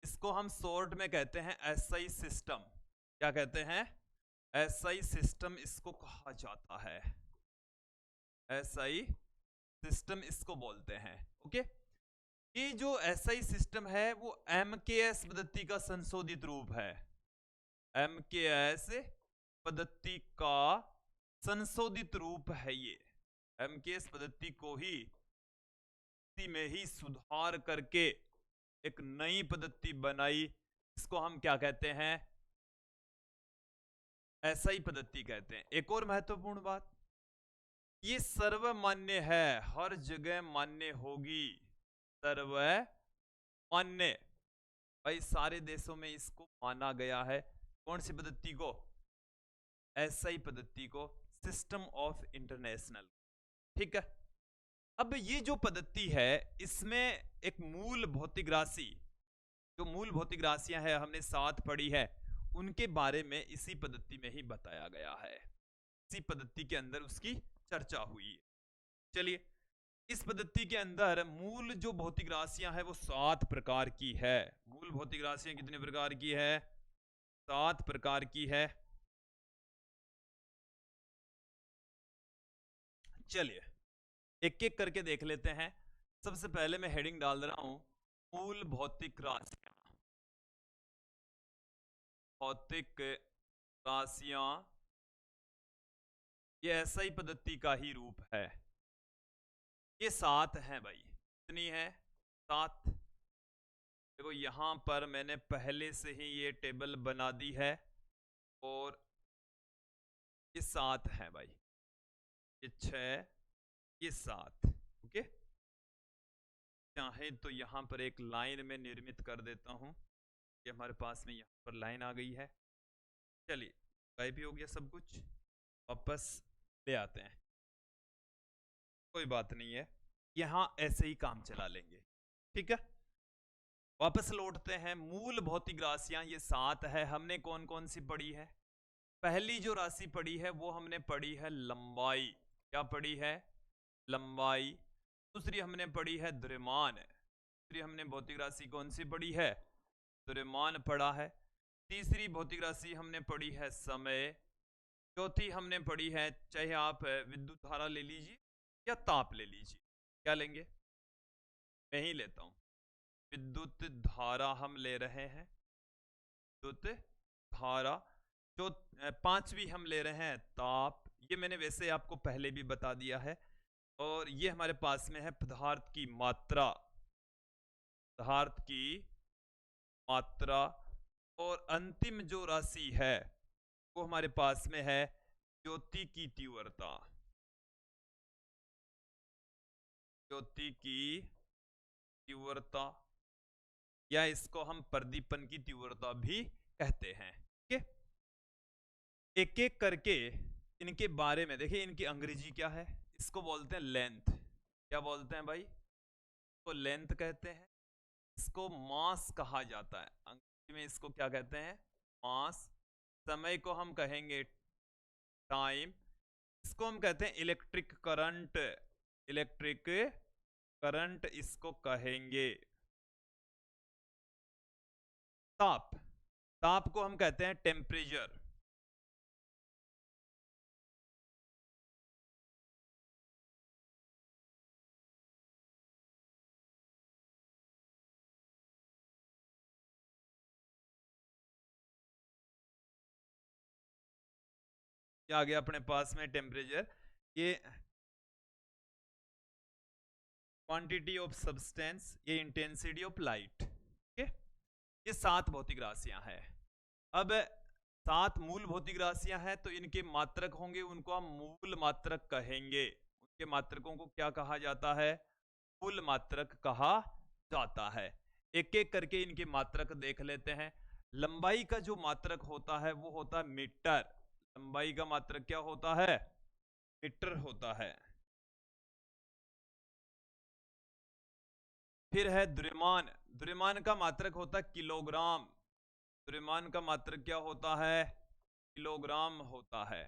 इसको हम शॉर्ट में कहते हैं एसआई सिस्टम। क्या कहते हैं? एसआई सिस्टम इसको कहा जाता है, एसआई सिस्टम इसको बोलते हैं। ओके, ये जो एसआई सिस्टम है वो एमकेएस पद्धति का संशोधित रूप है, एमकेएस पद्धति का संशोधित रूप है। ये एमकेएस पद्धति को ही में ही सुधार करके एक नई पद्धति बनाई, इसको हम क्या कहते हैं? एसआई पद्धति कहते हैं। एक और महत्वपूर्ण बात, ये सर्वमान्य है, हर जगह मान्य होगी, सर्वमान्य, भाई सारे देशों में इसको माना गया है। कौन सी पद्धति को? एसआई पद्धति को, सिस्टम ऑफ इंटरनेशनल। ठीक है, अब ये जो पद्धति है इसमें एक मूल भौतिक राशि, जो मूल भौतिक राशियां हैं हमने 7 पढ़ी है, उनके बारे में इसी पद्धति में ही बताया गया है, इसी पद्धति के अंदर उसकी चर्चा हुई है। चलिए, इस पद्धति के अंदर मूल जो भौतिक राशियां हैं वो 7 प्रकार की है। मूल भौतिक राशियां कितने प्रकार की है? 7 प्रकार की है। चलिए एक एक करके देख लेते हैं। सबसे पहले मैं हेडिंग डाल रहा हूं, मूल भौतिक राशियां। भौतिक राशियां ये एसआई पद्धति का ही रूप है। ये 7 हैं भाई, कितनी है? 7। देखो यहां पर मैंने पहले से ही ये टेबल बना दी है और ये 7 है भाई, ये 6, ये 7। ओके, चाहे तो यहां पर एक लाइन में निर्मित कर देता हूं, ये हमारे पास में यहां पर लाइन आ गई है। चलिए, गायब भी हो गया सब कुछ, वापस ले आते हैं, कोई बात नहीं है, यहां ऐसे ही काम चला लेंगे। ठीक है, वापस लौटते हैं। मूल भौतिक राशियां ये 7 है। हमने कौन कौन सी पढ़ी है? पहली जो राशि पढ़ी है वो हमने पढ़ी है लंबाई। क्या पढ़ी है? लंबाई। दूसरी हमने पढ़ी है द्रव्यमान। दूसरी हमने भौतिक राशि कौन सी पढ़ी है? द्रव्यमान पढ़ा है। तीसरी भौतिक राशि हमने पढ़ी है समय। चौथी हमने पढ़ी है, चाहे आप विद्युत धारा ले लीजिए या ताप ले लीजिए, क्या लेंगे? मैं ही लेता हूं, विद्युत धारा हम ले रहे हैं, विद्युत धारा। जो 5वीं हम ले रहे हैं ताप, ये मैंने वैसे आपको पहले भी बता दिया है। और ये हमारे पास में है पदार्थ की मात्रा, पदार्थ की मात्रा। और अंतिम जो राशि है वो हमारे पास में है ज्योति की तीव्रता, ज्योति की तीव्रता, या इसको हम प्रदीपन की तीव्रता भी कहते हैं। ठीक है, एक एक करके इनके बारे में देखिए। इनकी अंग्रेजी क्या है? इसको बोलते हैं लेंथ। क्या बोलते हैं भाई? तो लेंथ कहते हैं। इसको मास कहा जाता है, अंग्रेजी में इसको क्या कहते हैं? मास। समय को हम कहेंगे टाइम। इसको हम कहते हैं इलेक्ट्रिक करंट, इलेक्ट्रिक करंट इसको कहेंगे। ताप, ताप को हम कहते हैं टेम्परेचर। क्या आ गया अपने पास में? टेम्परेचर। ये क्वांटिटी ऑफ सब्सटेंस, ये इंटेंसिटी ऑफ लाइट। ठीक है, ये 7 भौतिक राशियां हैं। अब 7 मूल भौतिक राशियां हैं तो इनके मात्रक होंगे, उनको हम मूल मात्रक कहेंगे। उनके मात्रकों को क्या कहा जाता है? मूल मात्रक कहा जाता है। एक एक करके इनके मात्रक देख लेते हैं। लंबाई का जो मात्रक होता है वो होता है मीटर। लंबाई का मात्रक क्या होता है? मीटर होता है। फिर है द्रव्यमान। द्रव्यमान का मात्रक होता है किलोग्राम। द्रव्यमान का मात्रक क्या होता है? किलोग्राम होता है।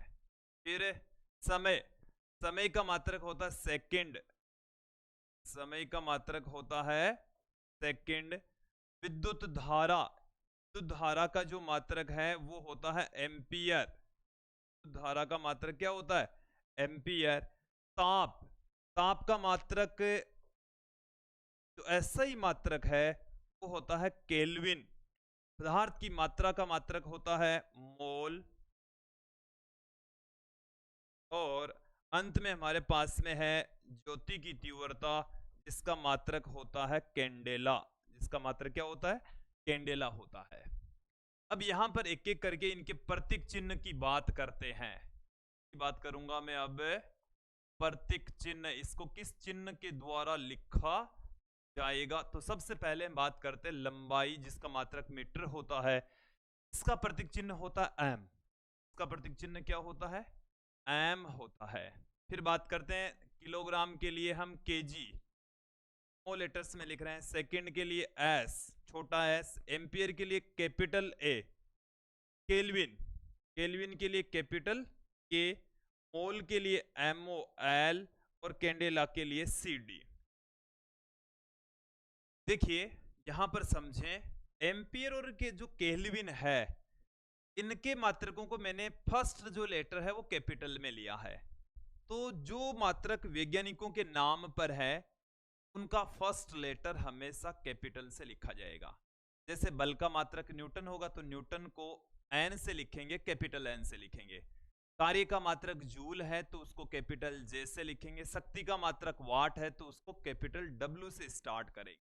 फिर समय। समय का मात्रक होता है सेकंड। समय का मात्रक होता है सेकंड। विद्युत धारा। विद्युत धारा का जो मात्रक है वो होता है एम्पियर। विद्युत धारा का मात्रक क्या होता है? एम्पियर। ताप। ताप का मात्रक जो ऐसा ही मात्रक है वो होता है केल्विन। पदार्थ की मात्रा का मात्रक होता है मोल। और अंत में हमारे पास में है ज्योति की तीव्रता, जिसका मात्रक होता है कैंडेला। जिसका मात्रक क्या होता है? कैंडेला होता है। अब यहां पर एक एक करके इनके प्रतीक चिन्ह की बात करते हैं। बात करूंगा मैं अब प्रतीक चिन्ह, इसको किस चिन्ह के द्वारा लिखा जाएगा। तो सबसे पहले हम बात करते हैं लंबाई, जिसका मात्रक मीटर होता है। इसका प्रतीक चिन्ह होता है एम। इसका प्रतीक चिन्ह क्या होता है? एम होता है। फिर बात करते हैं किलोग्राम के लिए हम केजी, स्मॉल लेटर्स में लिख रहे हैं। सेकंड के लिए एस, छोटा एस। एम्पियर के लिए कैपिटल ए। केल्विन, केल्विन के लिए कैपिटल के। मोल के लिए एमओ एल। और कैंडेला के लिए सीडी। देखिए यहां पर समझें, एम्पियर और के जो केल्विन है, इनके मात्रकों को मैंने फर्स्ट जो लेटर है वो कैपिटल में लिया है। तो जो मात्रक वैज्ञानिकों के नाम पर है उनका फर्स्ट लेटर हमेशा कैपिटल से लिखा जाएगा। जैसे बल का मात्रक न्यूटन होगा तो न्यूटन को एन से लिखेंगे, कैपिटल एन से लिखेंगे। कार्य का मात्रक जूल है तो उसको कैपिटल जे से लिखेंगे। शक्ति का मात्रक वाट है तो उसको कैपिटल डब्ल्यू से स्टार्ट करेंगे।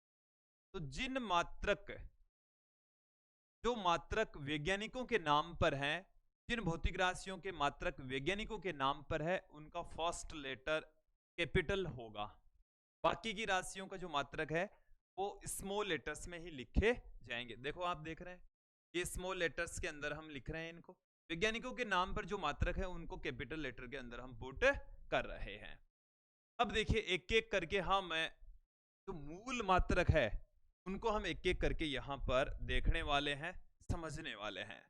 तो जिन मात्रक, जो मात्रक वैज्ञानिकों के नाम पर हैं, जिन भौतिक राशियों के मात्रक वैज्ञानिकों के नाम पर है, उनका फर्स्ट लेटर कैपिटल होगा। बाकी की राशियों का जो मात्रक है वो स्मॉल लेटर्स में ही लिखे जाएंगे। देखो आप देख रहे हैं ये स्मॉल लेटर्स के अंदर हम लिख रहे हैं इनको। वैज्ञानिकों के नाम पर जो मात्रक है उनको कैपिटल लेटर के अंदर हम पुट कर रहे हैं। अब देखिए एक एक करके हम जो मूल मात्रक है उनको हम एक एक करके यहां पर देखने वाले हैं, समझने वाले हैं।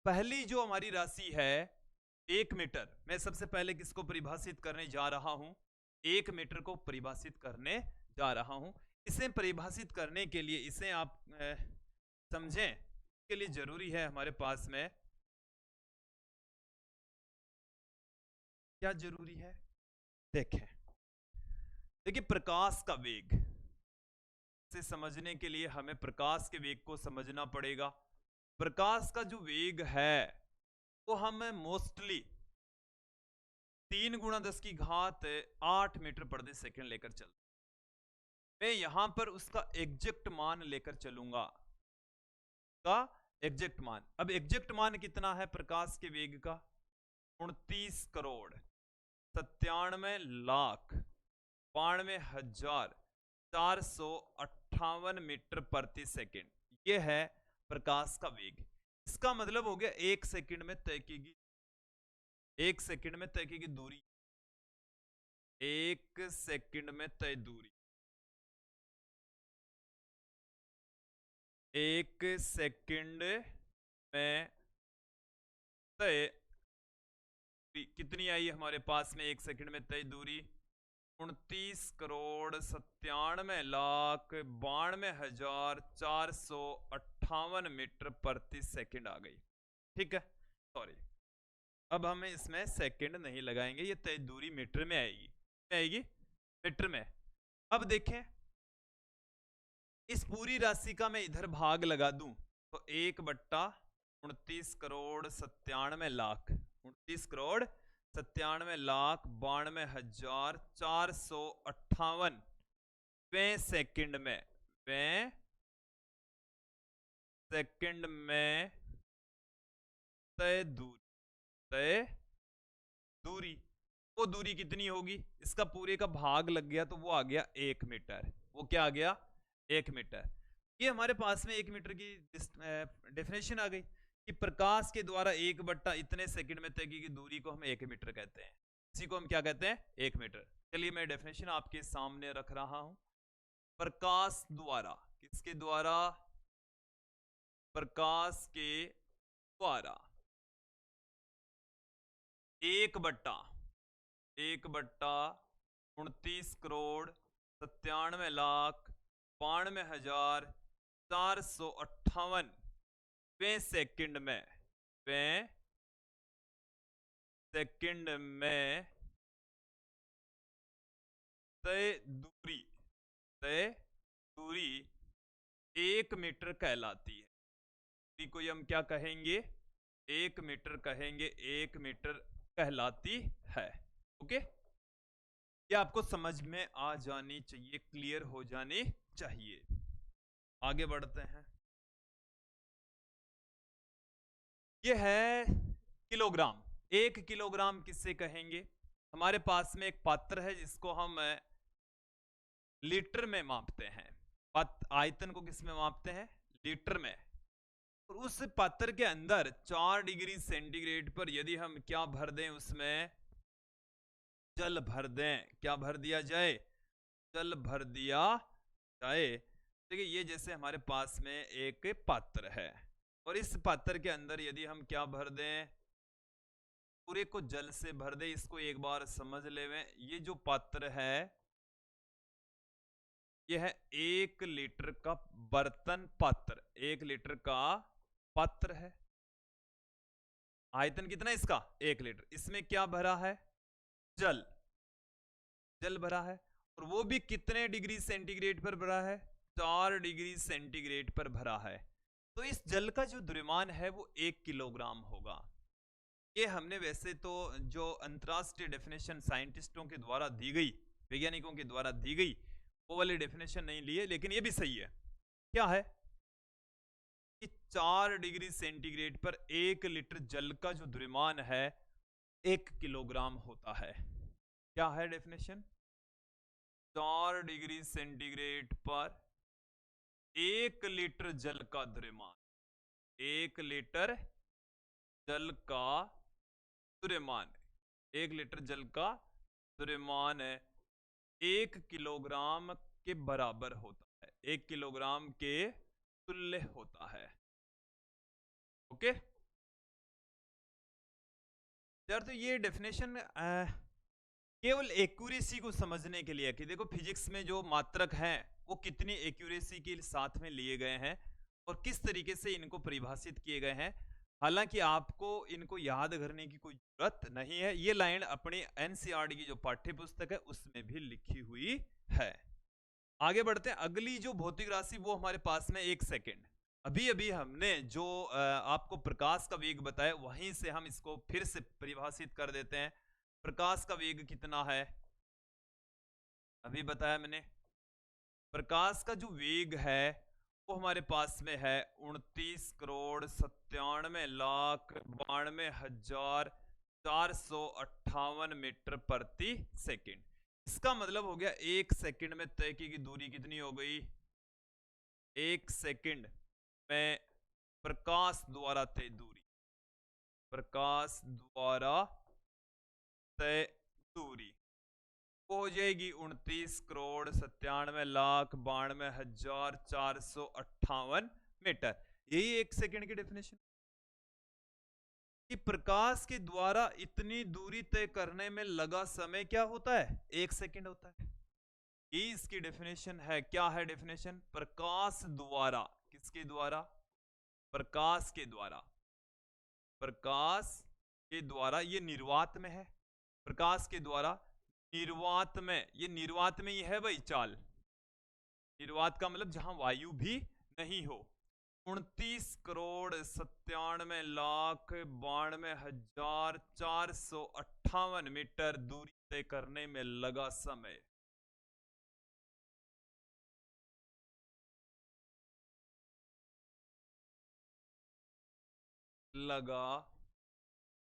पहली जो हमारी राशि है 1 मीटर। मैं सबसे पहले किसको परिभाषित करने जा रहा हूं? 1 मीटर को परिभाषित करने जा रहा हूं। इसे परिभाषित करने के लिए, इसे आप समझें, के लिए जरूरी है हमारे पास में क्या जरूरी है? देखें, देखिए प्रकाश का वेग से समझने के लिए हमें प्रकाश के वेग को समझना पड़ेगा। प्रकाश का जो वेग है वो हम मोस्टली 3 गुणा 10 की घात 8 मीटर प्रति सेकंड लेकर चल। मैं यहां पर उसका एग्जैक्ट मान लेकर चलूंगा, का एग्जैक्ट मान। अब एग्जैक्ट मान कितना है प्रकाश के वेग का? 29 करोड़ 97 लाख 92,458 मीटर प्रति सेकंड। यह है प्रकाश का वेग। इसका मतलब हो गया 1 सेकंड में तय की गई, 1 सेकंड में तय की गई दूरी, 1 सेकंड में तय दूरी, 1 सेकंड में तय कितनी आई हमारे पास में? 1 सेकंड में तय दूरी 29 करोड़ 97 लाख 92,458 मीटर प्रति सेकंड आ गई। ठीक है, सॉरी, अब हमें इसमें सेकंड नहीं लगाएंगे, ये तय दूरी मीटर में आएगी, मीटर में। अब देखें इस पूरी राशि का मैं इधर भाग लगा दूं तो 1/29 करोड़ 97 लाख, 29 करोड़ 97 लाख 92,458 वे सेकंड में, वे सेकंड में तय दूरी, वो दूरी कितनी होगी? इसका पूरे का भाग लग गया तो वो आ गया 1 मीटर। वो क्या आ गया? 1 मीटर। ये हमारे पास में 1 मीटर की डेफिनेशन आ गई कि प्रकाश के द्वारा 1/, इतने सेकंड में तय की गई दूरी को हम 1 मीटर कहते हैं। इसी को हम क्या कहते हैं? 1 मीटर। चलिए मैं डेफिनेशन आपके सामने रख रहा हूं। प्रकाश द्वारा, किसके द्वारा? प्रकाश के द्वारा 1/29,92,92,458 वे सेकंड में, वे सेकंड में तय दूरी 1 मीटर कहलाती है। दूरी को हम क्या कहेंगे? 1 मीटर कहेंगे, 1 मीटर कहलाती है। ओके, ये आपको समझ में आ जानी चाहिए, क्लियर हो जानी चाहिए। आगे बढ़ते हैं। ये है किलोग्राम। 1 किलोग्राम किससे कहेंगे? हमारे पास में एक पात्र है जिसको हम लीटर में मापते हैं। आयतन को किस में मापते हैं? लीटर में। और उस पात्र के अंदर 4 डिग्री सेंटीग्रेड पर यदि हम क्या भर दें, उसमें जल भर दें, क्या भर दिया जाए? जल भर दिया जाए। देखिए ये जैसे हमारे पास में एक पात्र है और इस पात्र के अंदर यदि हम क्या भर दें, पूरे को जल से भर दें। इसको एक बार समझ लेवें। ये जो पात्र है यह है 1 लीटर का बर्तन पात्र, 1 लीटर का पात्र है। आयतन कितना इसका? 1 लीटर। इसमें क्या भरा है? जल, जल भरा है। और वो भी कितने डिग्री सेंटीग्रेड पर भरा है? 4 डिग्री सेंटीग्रेड पर भरा है। तो इस जल का जो द्रव्यमान है वो 1 किलोग्राम होगा। ये हमने वैसे तो जो अंतरराष्ट्रीय डेफिनेशन साइंटिस्टों के द्वारा दी गई, वैज्ञानिकों के द्वारा दी गई, वो वाली डेफिनेशन नहीं ली है, लेकिन ये भी सही है। क्या है कि 4 डिग्री सेंटीग्रेड पर 1 लीटर जल का जो द्रव्यमान है 1 किलोग्राम होता है। क्या है डेफिनेशन? 4 डिग्री सेंटीग्रेड पर 1 लीटर जल का द्रव्यमान, 1 लीटर जल का द्रव्यमान, 1 लीटर जल का द्रव्यमान 1 किलोग्राम के बराबर होता है, 1 किलोग्राम के तुल्य होता है। ओके यार, तो ये डेफिनेशन केवल एक्यूरेसी को समझने के लिए कि देखो फिजिक्स में जो मात्रक हैं वो कितनी एक्यूरेसी के साथ में लिए गए हैं और किस तरीके से इनको परिभाषित किए गए हैं। हालांकि आपको इनको याद करने की कोई जरूरत नहीं है। ये लाइन अपनी एनसीईआरटी की जो पाठ्य पुस्तक है उसमें भी लिखी हुई है। आगे बढ़ते हैं। अगली जो भौतिक राशि वो हमारे पास में 1 सेकेंड। अभी अभी हमने जो आपको प्रकाश का वेग बताया वहीं से हम इसको फिर से परिभाषित कर देते हैं। प्रकाश का वेग कितना है? अभी बताया मैंने। प्रकाश का जो वेग है वो हमारे पास में है 29,97,92,458 मीटर प्रति सेकंड। इसका मतलब हो गया 1 सेकंड में तय की दूरी कितनी हो गई? 1 सेकंड में प्रकाश द्वारा तय दूरी, प्रकाश द्वारा तय दूरी वो हो जाएगी 29,97,92,458 मीटर। यही 1 सेकंड की डेफिनेशन कि प्रकाश के द्वारा इतनी दूरी तय करने में लगा समय क्या होता है? 1 सेकंड होता है। ये इसकी डेफिनेशन है। क्या है डेफिनेशन? प्रकाश द्वारा, किसके द्वारा? प्रकाश के द्वारा, प्रकाश के द्वारा। ये निर्वात में है, प्रकाश के द्वारा निर्वात में। ये निर्वात में ही है भाई चाल। निर्वात का मतलब जहां वायु भी नहीं हो। 29,97,92,458 मीटर दूरी तय करने में लगा समय। लगा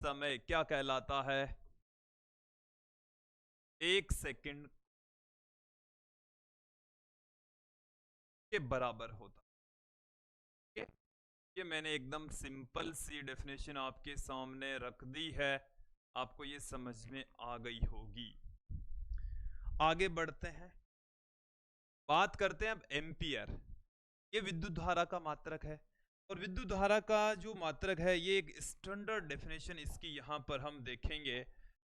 समय क्या कहलाता है? 1 सेकंड के बराबर होता है। ये मैंने एकदम सिंपल सी डेफिनेशन आपके सामने रख दी है, आपको ये समझ में आ गई होगी। आगे बढ़ते हैं, बात करते हैं अब एम्पियर। ये विद्युत धारा का मात्रक है, और विद्युत धारा का जो मात्रक है ये एक स्टैंडर्ड डेफिनेशन इसकी यहाँ पर हम देखेंगे।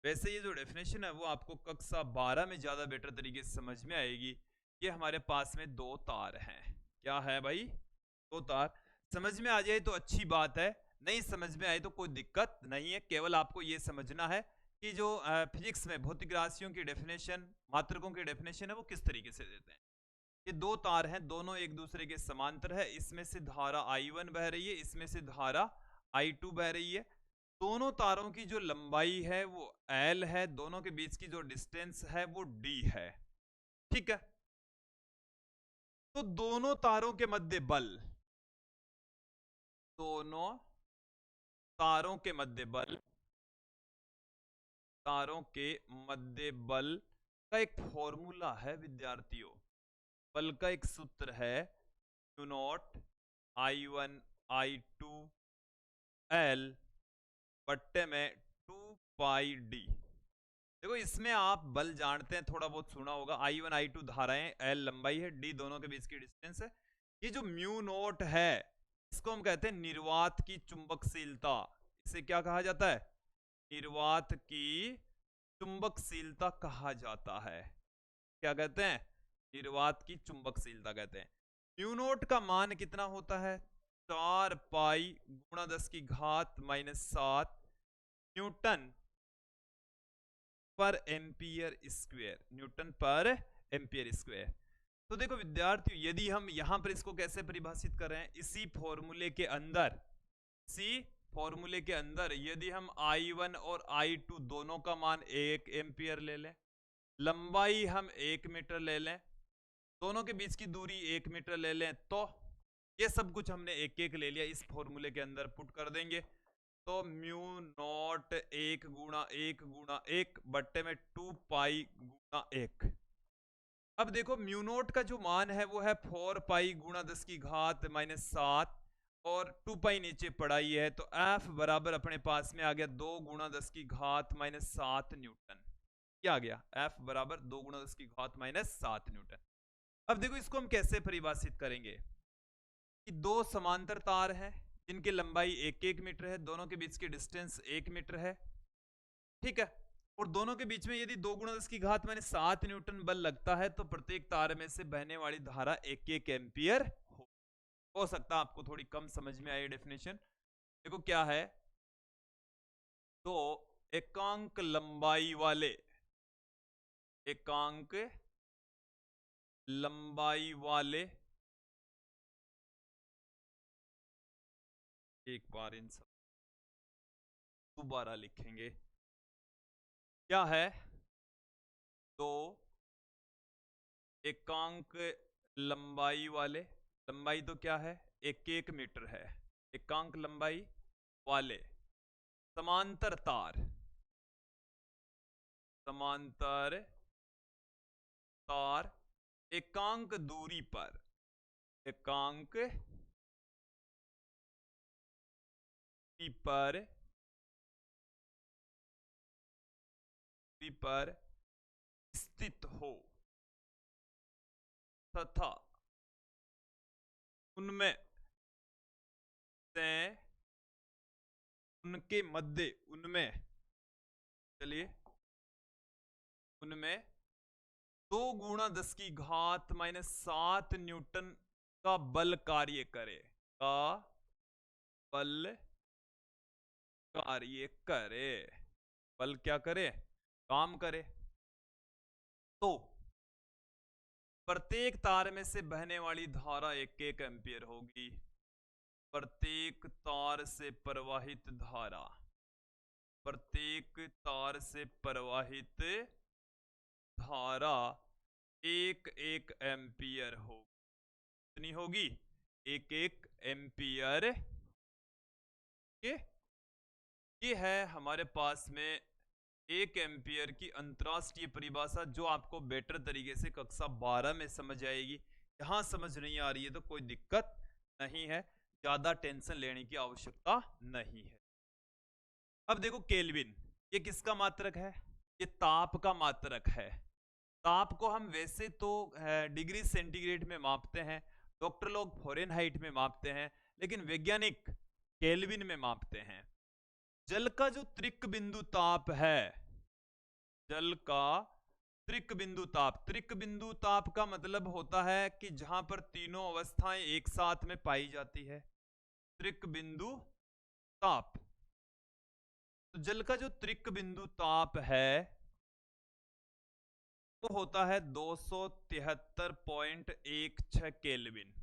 वैसे ये जो डेफिनेशन है वो आपको कक्षा 12 में ज़्यादा बेटर तरीके से समझ में आएगी। ये हमारे पास में दो तार हैं। क्या है भाई? दो तार। समझ में आ जाए तो अच्छी बात है, नहीं समझ में आए तो कोई दिक्कत नहीं है। केवल आपको ये समझना है कि जो फिजिक्स में भौतिक राशियों की डेफिनेशन, मात्रकों की डेफिनेशन है वो किस तरीके से देते हैं। ये दो तार हैं, दोनों एक दूसरे के समांतर है। इसमें से धारा I1 बह रही है, इसमें से धारा I2 बह रही है। दोनों तारों की जो लंबाई है वो L है, दोनों के बीच की जो डिस्टेंस है वो D है। ठीक है, तो दोनों तारों के मध्य बल, दोनों तारों के मध्य बल, तारों के मध्य बल का एक फॉर्मूला है विद्यार्थियों। बल का एक सूत्र है Q not I1 I2 L बट्टे में 2 पाई D। देखो इसमें आप बल जानते हैं, थोड़ा बहुत सुना होगा। I1 I2 धाराएं, L लंबाई है, D दोनों के बीच की डिस्टेंस है। ये जो म्यू नोट है इसको हम कहते हैं निर्वात की चुंबकशीलता। इसे क्या कहा जाता है? निर्वात की चुंबकशीलता कहा जाता है। क्या कहते हैं? निर्वात की चुंबकशीलता कहते हैं। म्यू नोट का मान कितना होता है? 4 पाई गुणा 10 की घात -7 न्यूटन पर एम्पियर स्क्वायर, न्यूटन पर एम्पियर स्क्वायर। तो देखो विद्यार्थियों, यदि हम यहां पर इसको कैसे परिभाषित कर रहे हैं, इसी फॉर्मूले के अंदर, इसी फॉर्मूले के अंदर यदि हम I1 और I2 दोनों का मान 1 एम्पियर ले लें, लंबाई हम 1 मीटर ले लें, दोनों के बीच की दूरी 1 मीटर ले लें, तो ये सब कुछ हमने एक एक ले लिया, इस फॉर्मूले के अंदर पुट कर देंगे। तो म्यू नॉट 1 गुणा 1 गुणा 1 बट्टे में 2 पाई गुणा 1। अब देखो म्यू नॉट का जो मान है वो है 4 पाई गुणा 10 की घात -7 और 2 पाई नीचे पढ़ाई है, तो F बराबर अपने पास में आ गया 2 गुणा 10 की घात -7 न्यूटन। क्या आ गया? F बराबर 2 गुणा 10 की घात -7 न्यूटन। अब देखो इसको हम कैसे परिभाषित करेंगे कि दो समांतर तार हैं जिनकी लंबाई 1-1 मीटर है, दोनों के बीच की डिस्टेंस 1 मीटर है। ठीक है, और दोनों के बीच में यदि 2 गुणा 10 की घात -7 न्यूटन बल लगता है तो प्रत्येक तार में से बहने वाली धारा 1-1 एम्पियर हो सकता है आपको थोड़ी कम समझ में आई डेफिनेशन। देखो क्या है, तो एकांक लंबाई वाले, एकांक लंबाई वाले, एक बार इन सब दोबारा लिखेंगे। क्या है? तो एकांक लंबाई वाले, लंबाई तो क्या है? 1-1 मीटर है। एकांक लंबाई वाले समांतर तार, समांतर तार एकांक दूरी पर, एकांक पर स्थित हो तथा उनमें से उनके मध्य, उनमें, चलिए उनमें 2 गुणा 10 की घात -7 न्यूटन का बल कार्य करे, का बल कार्य करे, बल क्या करे? काम करे। तो प्रत्येक तार में से बहने वाली धारा 1-1 एम्पियर होगी। प्रत्येक तार से प्रवाहित धारा, प्रत्येक तार से प्रवाहित धारा 1-1 एम्पियर होगी। कितनी होगी? 1-1 एम्पियर। ये है हमारे पास में 1 एम्पियर की अंतरराष्ट्रीय परिभाषा, जो आपको बेटर तरीके से कक्षा 12 में समझ आएगी। यहां समझ नहीं आ रही है तो कोई दिक्कत नहीं है। ज्यादा टेंशन लेने की आवश्यकता नहीं है। अब देखो केल्विन, ये किसका मात्रक है? ये ताप का मात्रक है। ताप को हम वैसे तो डिग्री सेंटीग्रेड में मापते हैं, डॉक्टर लोग फ़ारेनहाइट में मापते हैं, लेकिन वैज्ञानिक केल्विन में मापते हैं। जल का जो त्रिक बिंदु ताप है, जल का त्रिक बिंदु ताप, त्रिक बिंदु ताप का मतलब होता है कि जहां पर तीनों अवस्थाएं एक साथ में पाई जाती है, त्रिक बिंदु ताप। तो जल का जो त्रिक बिंदु ताप है वो होता है 273.16 केल्विन।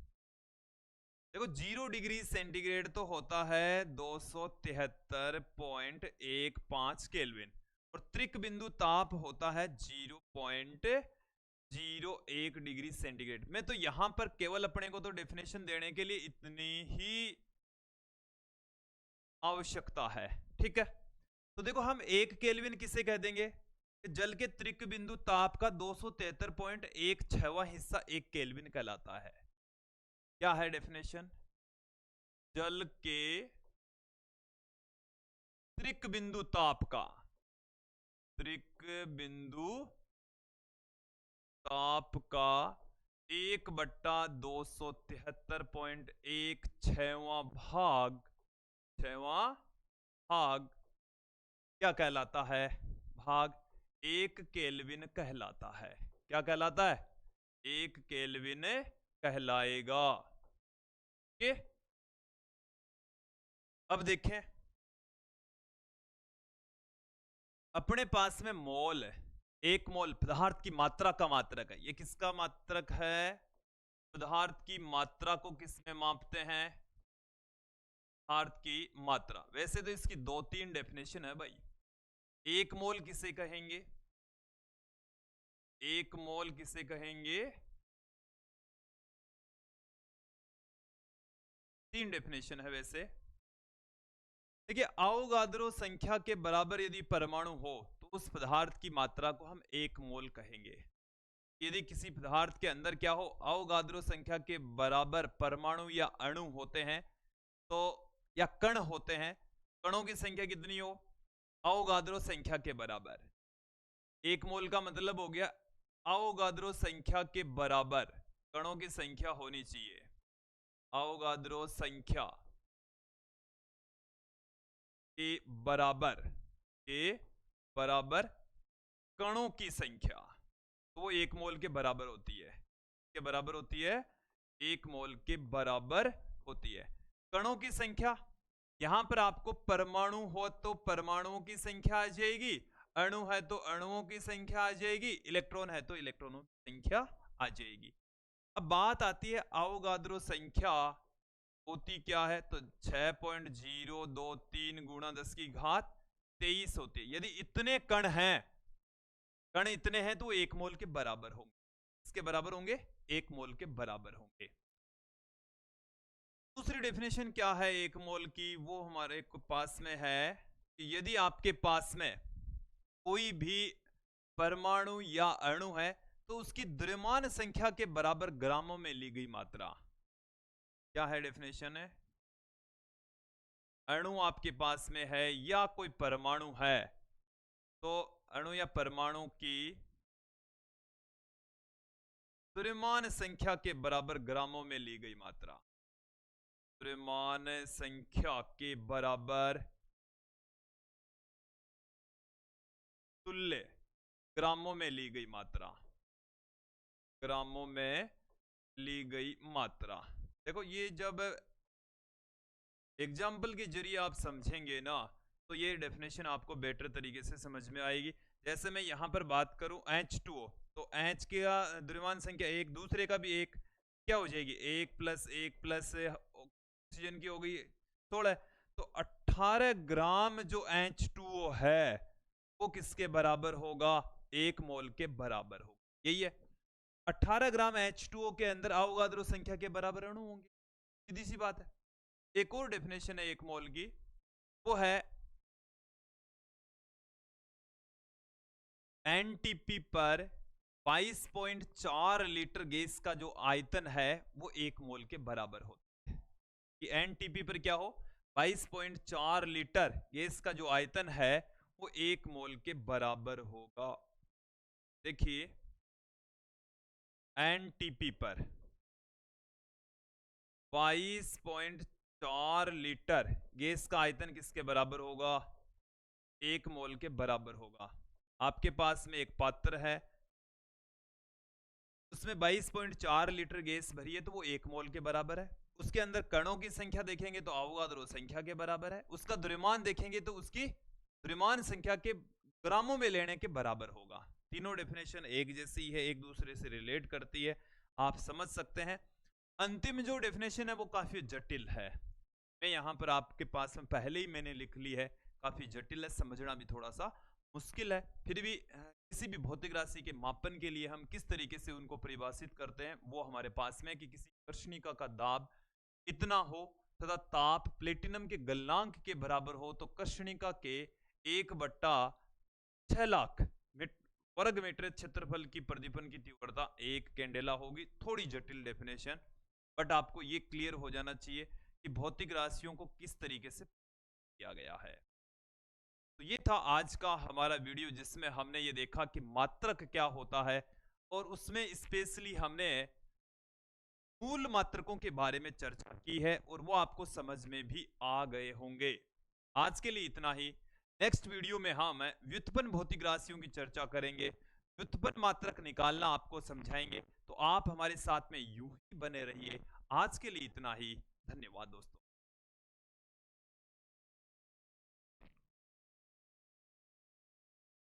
देखो 0 डिग्री सेंटीग्रेड तो होता है 273.15 केल्विन, और त्रिक बिंदु ताप होता है 0.01 डिग्री सेंटीग्रेड में। तो यहां पर केवल अपने को तो डेफिनेशन देने के लिए इतनी ही आवश्यकता है, ठीक है। तो देखो हम 1 केल्विन किसे कह देंगे? जल के त्रिक बिंदु ताप का 273.16वां हिस्सा 1 केल्विन कहलाता है। क्या है डेफिनेशन? जल के त्रिक बिंदु ताप का, त्रिक बिंदु ताप का 1/273.16वां भाग, 6वां भाग क्या कहलाता है? भाग 1 केल्विन कहलाता है। क्या कहलाता है? 1 केल्विन कहलाएगा। ओके, अब देखें अपने पास में मोल, 1 मोल पदार्थ की मात्रा का मात्रक है। ये किसका मात्रक है? पदार्थ की मात्रा को किस में मापते हैं? पदार्थ की मात्रा। वैसे तो इसकी 2-3 डेफिनेशन है भाई। 1 मोल किसे कहेंगे? 1 मोल किसे कहेंगे? 3 डेफिनेशन है वैसे। देखिए, अवोगाद्रो संख्या के बराबर यदि परमाणु हो तो उस पदार्थ की मात्रा को हम 1 मोल कहेंगे। यदि किसी पदार्थ के अंदर क्या हो, अवोगाद्रो संख्या के बराबर परमाणु या अणु होते हैं तो, या कण होते हैं, कणों की संख्या कितनी हो? अवोगाद्रो संख्या के बराबर। 1 मोल का मतलब हो गया अवोगाद्रो संख्या के बराबर कणों की संख्या होनी चाहिए। अवोगाद्रो संख्या के बराबर, के बराबर कणों की संख्या, तो वो 1 मोल के बराबर होती है। के बराबर होती है, 1 मोल के बराबर होती है। कणों की संख्या, यहां पर आपको परमाणु हो तो परमाणुओं की संख्या आ जाएगी, अणु है तो अणुओं की संख्या आ जाएगी, इलेक्ट्रॉन है तो इलेक्ट्रॉनों की संख्या आ जाएगी। अब बात आती है अवोगाद्रो संख्या होती क्या है, तो 6.023 गुणा 10 की घात 23 होती है। यदि इतने कण हैं, कण इतने हैं तो 1 मोल के बराबर होंगे। इसके बराबर होंगे, 1 मोल के बराबर होंगे। दूसरी डेफिनेशन क्या है 1 मोल की? वो हमारे पास में है कि यदि आपके पास में कोई भी परमाणु या अणु है तो उसकी द्रव्यमान संख्या के बराबर ग्रामों में ली गई मात्रा। क्या है डेफिनेशन? है अणु आपके पास में है या कोई परमाणु है तो अणु या परमाणु की द्रव्यमान संख्या के बराबर ग्रामों में ली गई मात्रा। द्रव्यमान संख्या के बराबर तुल्य ग्रामों में ली गई मात्रा, ग्रामों में ली गई मात्रा। देखो ये जब एग्जाम्पल के जरिए आप समझेंगे ना तो ये डेफिनेशन आपको बेटर तरीके से समझ में आएगी। जैसे मैं यहां पर बात करूं H2O, तो H का द्रव्यमान संख्या एक, दूसरे का भी एक, क्या हो जाएगी? 1 + 1 + ऑक्सीजन की हो गई 16, तो 18 ग्राम जो H2O है वो किसके बराबर होगा? 1 मोल के बराबर होगा। यही है, 18 ग्राम H2O के अंदर अवोगाद्रो संख्या के बराबर अणु होंगे। सीधी सी बात है। एक और डेफिनेशन है 1 मोल की, वो है एनटीपी पर 22.4 लीटर गैस का जो आयतन है वो 1 मोल के बराबर होता है। कि एनटीपी पर क्या हो, 22.4 लीटर गैस का जो आयतन है वो 1 मोल के बराबर होगा। देखिए एनटीपी पर 22.4 लीटर गैस का आयतन किसके बराबर होगा, 1 मोल के बराबर होगा। आपके पास में एक पात्र है, उसमें 22.4 लीटर गैस भरी है, तो वो 1 मोल के बराबर है। उसके अंदर कणों की संख्या देखेंगे तो अवोगाद्रो संख्या के बराबर है। उसका द्रव्यमान देखेंगे तो उसकी द्रव्यमान संख्या के ग्रामों में लेने के बराबर होगा। तीनों डेफिनेशन एक जैसी है, एक दूसरे से रिलेट करती है, आप समझ सकते हैं। अंतिम जो डेफिनेशन है वो काफी जटिल है, मैं यहां पर आपके पास में पहले ही मैंने लिख ली है, काफी जटिल है, समझना भी थोड़ा सा मुश्किल है। फिर भी किसी भी भौतिक राशि के मापन के लिए हम किस तरीके से उनको परिभाषित करते हैं वो हमारे पास में, कि किसी कर्षणिका का दाब इतना हो तथा ताप प्लेटिनम के गलनांक के बराबर हो, तो कर्षणिका के 1/6 लाख वर्ग मीटर क्षेत्रफल की प्रदीपन की तीव्रता 1 कैंडेला होगी। थोड़ी जटिल डेफिनेशन, बट आपको ये क्लियर हो जाना चाहिए कि भौतिक राशियों को किस तरीके से किया गया है। तो ये था आज का हमारा वीडियो, जिसमें हमने ये देखा कि मात्रक क्या होता है, और उसमें स्पेशली हमने मूल मात्रकों के बारे में चर्चा की है, और वो आपको समझ में भी आ गए होंगे। आज के लिए इतना ही। नेक्स्ट वीडियो में हम व्युत्पन्न भौतिक राशियों की चर्चा करेंगे, व्युत्पन्न मात्रक निकालना आपको समझाएंगे। तो आप हमारे साथ में यूं ही बने रहिए। आज के लिए इतना ही। धन्यवाद दोस्तों।